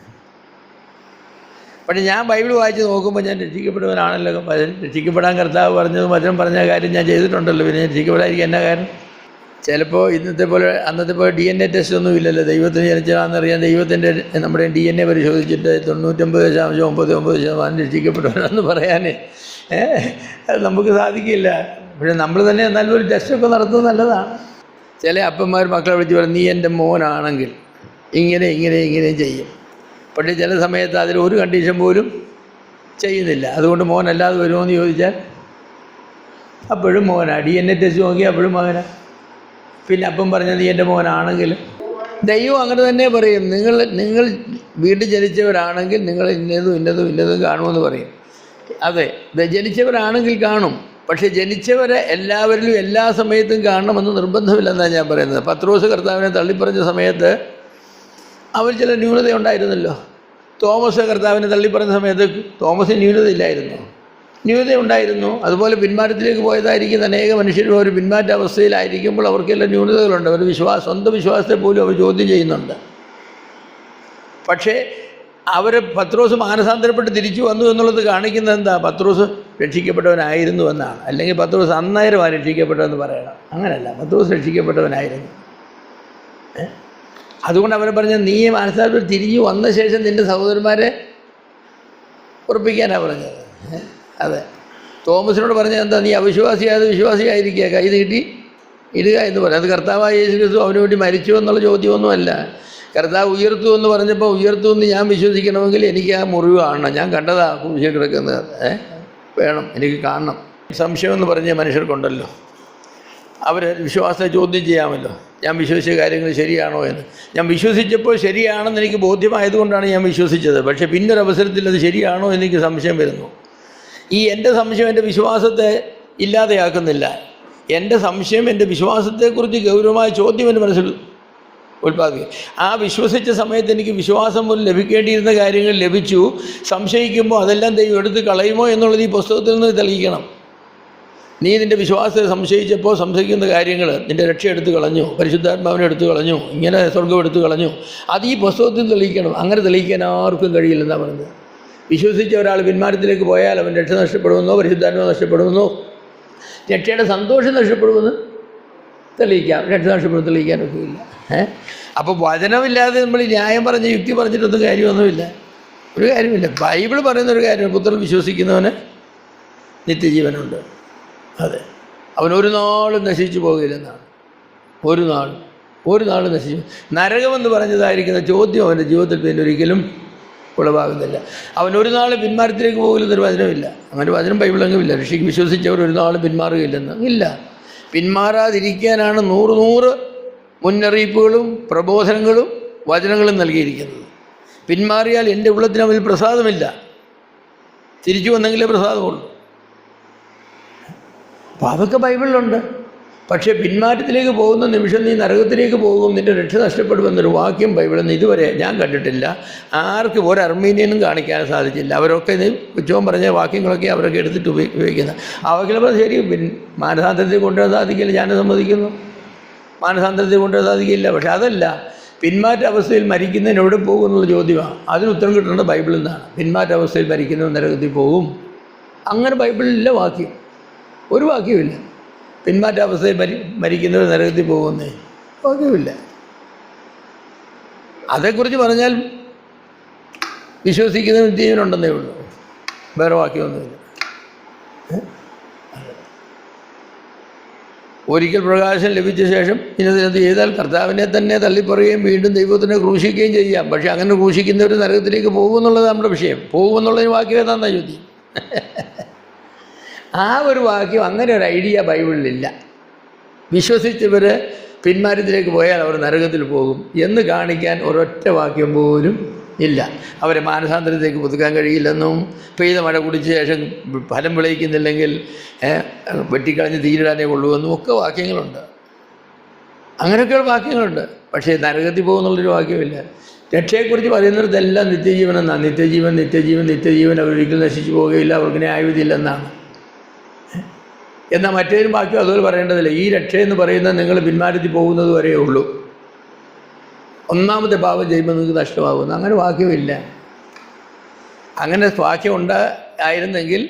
പക്ഷേ ഞാൻ ബൈബിൾ വായിച്ച് നോക്കുമ്പോൾ ഞാൻ രക്ഷിക്കപ്പെടുവനാണല്ലോ. രക്ഷിക്കപ്പെടാൻ കർത്താവ് പറഞ്ഞത് വചനം പറഞ്ഞ കാര്യം ഞാൻ ചെയ്തിട്ടുണ്ടല്ലോ, പിന്നെ രക്ഷിക്കപ്പെടാതിരിക്കും എന്നാ കാരണം? ചിലപ്പോൾ അന്നത്തെ പോലെ DNA ടെസ്റ്റ് ഒന്നും ഇല്ലല്ലോ. ദൈവത്തിന് ജനിച്ചതാണെന്നറിയാൻ ദൈവത്തിൻ്റെ നമ്മുടെ DNA പരിശോധിച്ചിട്ട് 99.99% രക്ഷിക്കപ്പെടുവനാണെന്ന് പറയാൻ അത് നമുക്ക് സാധിക്കില്ല. പക്ഷേ നമ്മൾ തന്നെ നല്ലൊരു ടെസ്റ്റൊക്കെ നടത്തുന്നത് നല്ലതാണ്. ചില അപ്പന്മാർ മക്കളെ വിളിച്ച് പറയും, നീ എൻ്റെ മോനാണെങ്കിൽ ഇങ്ങനെ ചെയ്യും. പക്ഷേ ചില സമയത്ത് അതിൽ ഒരു കണ്ടീഷൻ പോലും ചെയ്യുന്നില്ല. അതുകൊണ്ട് മോനല്ലാതെ വരുമോ എന്ന് ചോദിച്ചാൽ അപ്പോഴും മോനാണ്. DNA ടെസ്റ്റ് നോക്കി അപ്പോഴും മകനാണ്. പിന്നെ അപ്പം പറഞ്ഞത് നീ എൻ്റെ മോനാണെങ്കിൽ ദൈവം അങ്ങനെ തന്നെ പറയും. നിങ്ങൾ വീണ്ടും ജനിച്ചവരാണെങ്കിൽ നിങ്ങൾ ഇന്നതും കാണുമെന്ന് പറയും. അതെ, ജനിച്ചവരാണെങ്കിൽ കാണും. പക്ഷെ ജനിച്ചവരെ എല്ലാവരിലും എല്ലാ സമയത്തും കാണണമെന്ന് നിർബന്ധമില്ലെന്നാണ് ഞാൻ പറയുന്നത്. പത്രോസ് കർത്താവിനെ തള്ളിപ്പറഞ്ഞ സമയത്ത് അവർ ചില ന്യൂനത ഉണ്ടായിരുന്നല്ലോ. തോമസ് കർത്താവിനെ തള്ളിപ്പറഞ്ഞ സമയത്ത് തോമസിന് ന്യൂനത ഉണ്ടായിരുന്നു. അതുപോലെ പിന്മാറ്റത്തിലേക്ക് പോയതായിരിക്കുന്ന അനേക മനുഷ്യരും ഒരു പിന്മാറ്റ അവസ്ഥയിലായിരിക്കുമ്പോൾ അവർക്കെല്ലാം ന്യൂനതകളുണ്ട്. അവർ സ്വന്തം വിശ്വാസത്തെ പോലും അവർ ചോദ്യം ചെയ്യുന്നുണ്ട്. പക്ഷേ പത്രോസ് മാനസാന്തരപ്പെട്ട് തിരിച്ചു വന്നു എന്നുള്ളത് കാണിക്കുന്നത് എന്താ? പത്രോസ് രക്ഷിക്കപ്പെട്ടവനായിരുന്നു എന്നാണ്. അല്ലെങ്കിൽ പത്രോസ് അന്നേരമാണ് രക്ഷിക്കപ്പെട്ടതെന്ന് പറയണം. അങ്ങനെയല്ല, പത്രോസ് രക്ഷിക്കപ്പെട്ടവനായിരുന്നു. അതുകൊണ്ട് അവരെ പറഞ്ഞ നീ മാനസാന്തരപ്പെട്ട് തിരിഞ്ഞു വന്ന ശേഷം നിൻ്റെ സഹോദരന്മാരെ ഉറപ്പിക്കാനാണ് പറഞ്ഞത്. അതെ, തോമസിനോട് പറഞ്ഞത് എന്താ? നീ അവിശ്വാസിയായത് വിശ്വാസിയായിരിക്കുക, കൈ നീട്ടി ഇടുക എന്ന് പറയും. അത് കർത്താവായ യേശു ക്രിസ്തു അവന് വേണ്ടി മരിച്ചു എന്നുള്ള ചോദ്യമൊന്നുമല്ല. കർത്താവ് ഉയർത്തു എന്ന് പറഞ്ഞപ്പോൾ ഉയർത്തു എന്ന് ഞാൻ വിശ്വസിക്കണമെങ്കിൽ എനിക്ക് ആ മുറിവ് കാണണം. ഞാൻ കണ്ടതാ കുരിശിൽ കിടക്കുന്നത്, വേണം, എനിക്ക് കാണണം. സംശയമെന്ന് പറഞ്ഞ മനുഷ്യർക്കുണ്ടല്ലോ, അവർ വിശ്വാസത്തെ ചോദ്യം ചെയ്യാമല്ലോ. ഞാൻ വിശ്വസിച്ച കാര്യങ്ങൾ ശരിയാണോ എന്ന്. ഞാൻ വിശ്വസിച്ചപ്പോൾ ശരിയാണെന്ന് എനിക്ക് ബോധ്യമായതുകൊണ്ടാണ് ഞാൻ വിശ്വസിച്ചത്. പക്ഷേ പിന്നൊരവസരത്തിൽ അത് ശരിയാണോ എനിക്ക് സംശയം വരുന്നു. ഈ എൻ്റെ സംശയം എൻ്റെ വിശ്വാസത്തെ ഇല്ലാതെയാക്കുന്നില്ല. എൻ്റെ സംശയം എൻ്റെ വിശ്വാസത്തെക്കുറിച്ച് ഗൗരവമായ ചോദ്യം എൻ്റെ മനസ്സിൽ ഉൽപ്പാദിക്കും. ആ വിശ്വസിച്ച സമയത്ത് എനിക്ക് വിശ്വാസം പോലും ലഭിക്കേണ്ടിയിരുന്ന കാര്യങ്ങൾ ലഭിച്ചു. സംശയിക്കുമ്പോൾ അതെല്ലാം ദൈവം എടുത്ത് കളയുമോ എന്നുള്ളത് ഈ പുസ്തകത്തിൽ നിന്ന് തെളിയിക്കണം. നീ നിൻ്റെ വിശ്വാസത്തെ സംശയിച്ചപ്പോൾ സംശയിക്കുന്ന കാര്യങ്ങൾ നിൻ്റെ രക്ഷ എടുത്തു കളഞ്ഞു, പരിശുദ്ധാത്മാവിനെ എടുത്തു കളഞ്ഞു, ഇങ്ങനെ സ്വർഗം എടുത്തു കളഞ്ഞു. അത് ഈ പുസ്തകത്തിൽ തെളിയിക്കണം. അങ്ങനെ തെളിയിക്കാൻ ആർക്കും കഴിയില്ലെന്നാണ് പറയുന്നത്. വിശ്വസിച്ച ഒരാൾ പിന്മാറ്റത്തിലേക്ക് പോയാൽ അവൻ രക്ഷ നഷ്ടപ്പെടുമെന്നോ പരിശുദ്ധാത്മാവ് നഷ്ടപ്പെടുമെന്നോ രക്ഷയുടെ സന്തോഷം നഷ്ടപ്പെടുമെന്ന് തെളിയിക്കാം. രക്ഷ നഷ്ടപ്പെടുമെന്ന് തെളിയിക്കാനൊക്കെ ഇല്ല. അപ്പോൾ വചനമില്ലാതെ നമ്മൾ ന്യായം പറഞ്ഞ് യുക്തി പറഞ്ഞിട്ടൊന്നും കാര്യമൊന്നുമില്ല, ഒരു കാര്യമില്ല. ബൈബിൾ പറയുന്നൊരു കാര്യം, പുത്രൻ വിശ്വസിക്കുന്നവന് നിത്യജീവനുണ്ട്. അതെ, അവനൊരു നാളും നശിച്ചു പോകില്ലെന്നാണ്. ഒരു നാളും നശിച്ചു. നരകമെന്ന് പറഞ്ഞതായിരിക്കുന്ന ചോദ്യം അവൻ്റെ ജീവിതത്തിൽ പിന്നെ ഒരിക്കലും ഉളവാകുന്നില്ല. അവനൊരു നാളും പിന്മാറ്റത്തിലേക്ക് പോകില്ലെന്നൊരു വചനമില്ല. അങ്ങനെ വചനം ബൈബിളെങ്ങുമില്ല. ഋഷിക്ക് വിശ്വസിച്ചവർ ഒരു നാളും പിന്മാറുകയില്ലെന്ന് ഇല്ല. പിന്മാറാതിരിക്കാനാണ് 100 മുന്നറിയിപ്പുകളും പ്രബോധനങ്ങളും വചനങ്ങളും നൽകിയിരിക്കുന്നത്. പിന്മാറിയാൽ എൻ്റെ ഉള്ളത്തിന് അവൽ പ്രസാദമില്ല. തിരിച്ചു വന്നെങ്കിലേ പ്രസാദമുള്ളൂ. അപ്പോൾ അതൊക്കെ ബൈബിളിലുണ്ട്. പക്ഷേ പിന്മാറ്റത്തിലേക്ക് പോകുന്ന നിമിഷം നീ നരകത്തിലേക്ക് പോകും, നിൻ്റെ രക്ഷ നഷ്ടപ്പെടുമെന്നൊരു വാക്യം ബൈബിളിൽ നിന്ന് ഇതുവരെ ഞാൻ കണ്ടിട്ടില്ല. ആർക്കും ഒരു അർമീനിയനും കാണിക്കാൻ സാധിച്ചില്ല. അവരൊക്കെ ഉച്ചവും പറഞ്ഞ വാക്യങ്ങളൊക്കെ അവരൊക്കെ എടുത്തിട്ട് ഉപയോഗിക്കുന്നത്. അവർക്ക് ശരി, മാനസാന്തരത്തിൽ കൊണ്ടുവരാൻ സാധിക്കില്ല, ഞാൻ സമ്മതിക്കുന്നു. മാനസാന്തരത്തിൽ കൊണ്ടുവരാൻ സാധിക്കില്ല. പക്ഷെ അതല്ല, പിന്മാറ്റ അവസ്ഥയിൽ മരിക്കുന്നതിന് എവിടെ പോകും എന്നുള്ള ചോദ്യമാണ്. അതിന് ഉത്തരം കിട്ടേണ്ടത് ബൈബിളിൽ നിന്നാണ്. പിന്മാറ്റ അവസ്ഥയിൽ മരിക്കുന്നവൻ നരകത്തിൽ പോകും. അങ്ങനെ ബൈബിളിലില്ല വാക്യം, ഒരു വാക്യമില്ല. പിന്മാറ്റ അവസ്ഥയിൽ മരിക്കുന്നവർ നരകത്തിൽ പോകുന്നേ വാക്യമില്ല. അതേക്കുറിച്ച് പറഞ്ഞാൽ വിശ്വസിക്കുന്ന നിത്യജീവനുണ്ടെന്നേ ഉള്ളൂ, വേറെ വാക്യമൊന്നുമില്ല. ഒരിക്കൽ പ്രകാശം ലഭിച്ച ശേഷം ഇന്നതിനകത്ത് ചെയ്താൽ കർത്താവിനെ തന്നെ തള്ളിപ്പറയുകയും വീണ്ടും ദൈവത്തിനെ ക്രൂശിക്കുകയും ചെയ്യാം. പക്ഷെ അങ്ങനെ ക്രൂശിക്കുന്നവർ നരകത്തിലേക്ക് പോകുമെന്നുള്ളത് നമ്മുടെ വിഷയം. പോകുമെന്നുള്ളതിന് വാക്യം ഏതാണെന്നാ ചോദ്യം. ആ ഒരു വാക്യം, അങ്ങനെ ഒരു ഐഡിയ ബൈബിളിലില്ല. വിശ്വസിച്ചവർ പിന്മാറ്റത്തിലേക്ക് പോയാൽ അവർ നരകത്തിൽ പോകും എന്ന് കാണിക്കാൻ ഒരൊറ്റ വാക്യം പോലും ഇല്ല. അവരെ മാനസാന്തരത്തേക്ക് പുതുക്കാൻ കഴിയില്ലെന്നും പെയ്ത മഴ കുടിച്ച ശേഷം ഫലം വിളയിക്കുന്നില്ലെങ്കിൽ വെട്ടിക്കളഞ്ഞ് തീരിടാനേ കൊള്ളുമെന്നും ഒക്കെ വാക്യങ്ങളുണ്ട്. അങ്ങനെയൊക്കെയുള്ള വാക്യങ്ങളുണ്ട്. പക്ഷേ നരകത്തിൽ പോകുന്നുള്ളൊരു വാക്യമില്ല. രക്ഷയെക്കുറിച്ച് പറയുന്നിടത്തെല്ലാം നിത്യജീവൻ എന്നാണ്. നിത്യജീവൻ അവരൊരിക്കലും നശിച്ചു പോവുകയില്ല, അവർക്ക് ന്യായവിധിയില്ലെന്നാണ്. എന്നാൽ മറ്റേതിനും വാക്യം അതുപോലെ പറയേണ്ടതില്ല. ഈ രക്ഷയെന്ന് പറയുന്നത് നിങ്ങൾ പിന്മാറ്റത്തിൽ പോകുന്നത് വരെയേ ഉള്ളൂ. ഒന്നാമത്തെ പാപം ചെയ്യുമ്പോൾ നിങ്ങൾക്ക് നഷ്ടമാകുന്നു. അങ്ങനെ വാക്യമില്ല. അങ്ങനെ വാക്യം ഉണ്ടായിരുന്നെങ്കിൽ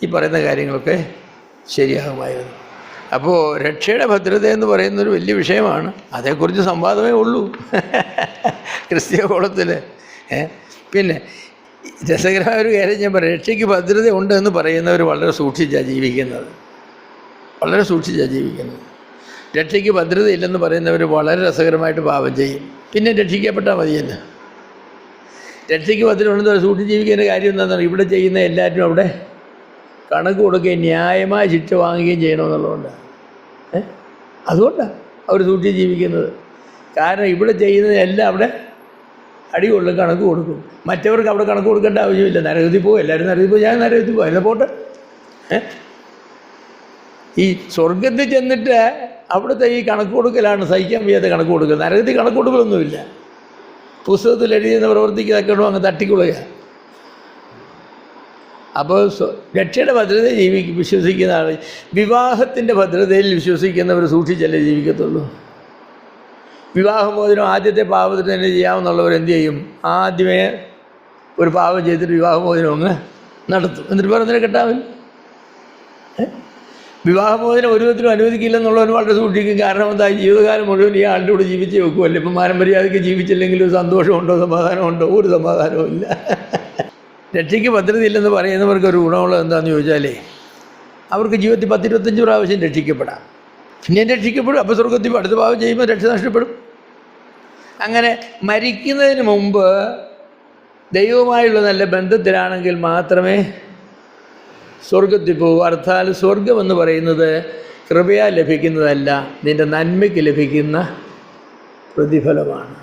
ഈ പറയുന്ന കാര്യങ്ങളൊക്കെ ശരിയാകുമായിരുന്നു. അപ്പോൾ രക്ഷയുടെ ഭദ്രത എന്ന് പറയുന്നൊരു വലിയ വിഷയമാണ്. അതേക്കുറിച്ച് സംവാദമേ ഉള്ളൂ ക്രിസ്തീയ കോളത്തിൽ. പിന്നെ രസകരമായ ഒരു കാര്യം ഞാൻ പറയാം. രക്ഷയ്ക്ക് ഭദ്രത ഉണ്ട് എന്ന് പറയുന്നവർ വളരെ സൂക്ഷിച്ചാണ് ജീവിക്കുന്നത്. രക്ഷയ്ക്ക് ഭദ്രതയില്ലെന്ന് പറയുന്നവർ വളരെ രസകരമായിട്ട് പാപം ചെയ്യും. പിന്നെ രക്ഷിക്കപ്പെട്ടാൽ മതിയല്ലോ. രക്ഷയ്ക്ക് ഭദ്രത ഉണ്ടെന്ന് സൂക്ഷിച്ച് ജീവിക്കേണ്ട കാര്യം എന്താണെന്ന് ഇവിടെ ചെയ്യുന്ന എല്ലാവരും അവിടെ കണക്ക് കൊടുക്കുകയും ന്യായമായ ശിക്ഷ വാങ്ങുകയും ചെയ്യണമെന്നുള്ളതുകൊണ്ടാണ്. അതുകൊണ്ടാണ് അവർ സൂക്ഷിച്ച് ജീവിക്കുന്നത്. കാരണം ഇവിടെ ചെയ്യുന്നതെല്ലാം അവിടെ അടികൊള്ളും, കണക്ക് കൊടുക്കും. മറ്റവർക്ക് അവിടെ കണക്ക് കൊടുക്കേണ്ട ആവശ്യമില്ല. നരകത്തിൽ പോകും, എല്ലാവരും നരകത്തിൽ പോകും, ഞാൻ നരകത്തിൽ പോകും, അല്ല പോട്ടെ. ഈ സ്വർഗത്തിൽ ചെന്നിട്ട് അവിടുത്തെ ഈ കണക്ക് കൊടുക്കലാണ് സഹിക്കാൻ വയ്യാത്ത കണക്ക് കൊടുക്കൽ. നരകത്തിൽ കണക്ക് കൊടുക്കലൊന്നുമില്ല. പുസ്തകത്തിൽ എഴുതിയെന്ന് പ്രവർത്തിക്കുന്നതൊക്കെ അങ്ങ് തട്ടിക്കൊള്ളുക. അപ്പോൾ രക്ഷയുടെ ഭദ്രതയിൽ വിശ്വസിക്കുന്ന ആൾ, വിവാഹത്തിൻ്റെ ഭദ്രതയിൽ വിശ്വസിക്കുന്നവർ സൂക്ഷിച്ചല്ലേ ജീവിക്കത്തുള്ളൂ. വിവാഹമോചനം ആദ്യത്തെ പാപത്തിന് തന്നെ ചെയ്യാമെന്നുള്ളവർ എന്തു ചെയ്യും? ആദ്യമേ ഒരു പാപം ചെയ്തിട്ട് വിവാഹമോചനം അങ്ങ് നടത്തും. എന്നിട്ട് പറഞ്ഞതിനെ കെട്ടാമൻ. വിവാഹമോചനം ഒരു വിധത്തിലും അനുവദിക്കില്ലെന്നുള്ളവർ വളരെ സൂക്ഷിക്കും. കാരണം എന്താ? ജീവിതകാലം മുഴുവൻ ഈ ആളുടെ കൂടെ ജീവിച്ചേ വെക്കുമല്ലേ. ഇപ്പം പാരമ്പര്യാദിക്ക് ജീവിച്ചില്ലെങ്കിലും സന്തോഷമുണ്ടോ, സമാധാനമുണ്ടോ? ഒരു സമാധാനവും ഇല്ല. രക്ഷയ്ക്ക് ഭദ്രതയില്ലെന്ന് പറയുന്നവർക്ക് ഒരു ഗുണമുള്ളത് എന്താണെന്ന് ചോദിച്ചാലേ, അവർക്ക് ജീവിതത്തിൽ 10-25 പ്രാവശ്യം രക്ഷിക്കപ്പെടാം. പിന്നെയും രക്ഷിക്കപ്പെടും. അപ്പോൾ സ്വർഗത്തിൽ അടുത്ത പാപം ചെയ്യുമ്പോൾ രക്ഷ നഷ്ടപ്പെടും. അങ്ങനെ മരിക്കുന്നതിന് മുമ്പ് ദൈവവുമായുള്ള നല്ല ബന്ധത്തിലാണെങ്കിൽ മാത്രമേ സ്വർഗത്തിൽ പോകും. അർത്ഥാൽ സ്വർഗമെന്ന് പറയുന്നത് കൃപയാൽ ലഭിക്കുന്നതല്ല, നിൻ്റെ നന്മയ്ക്ക് ലഭിക്കുന്ന പ്രതിഫലമാണ്.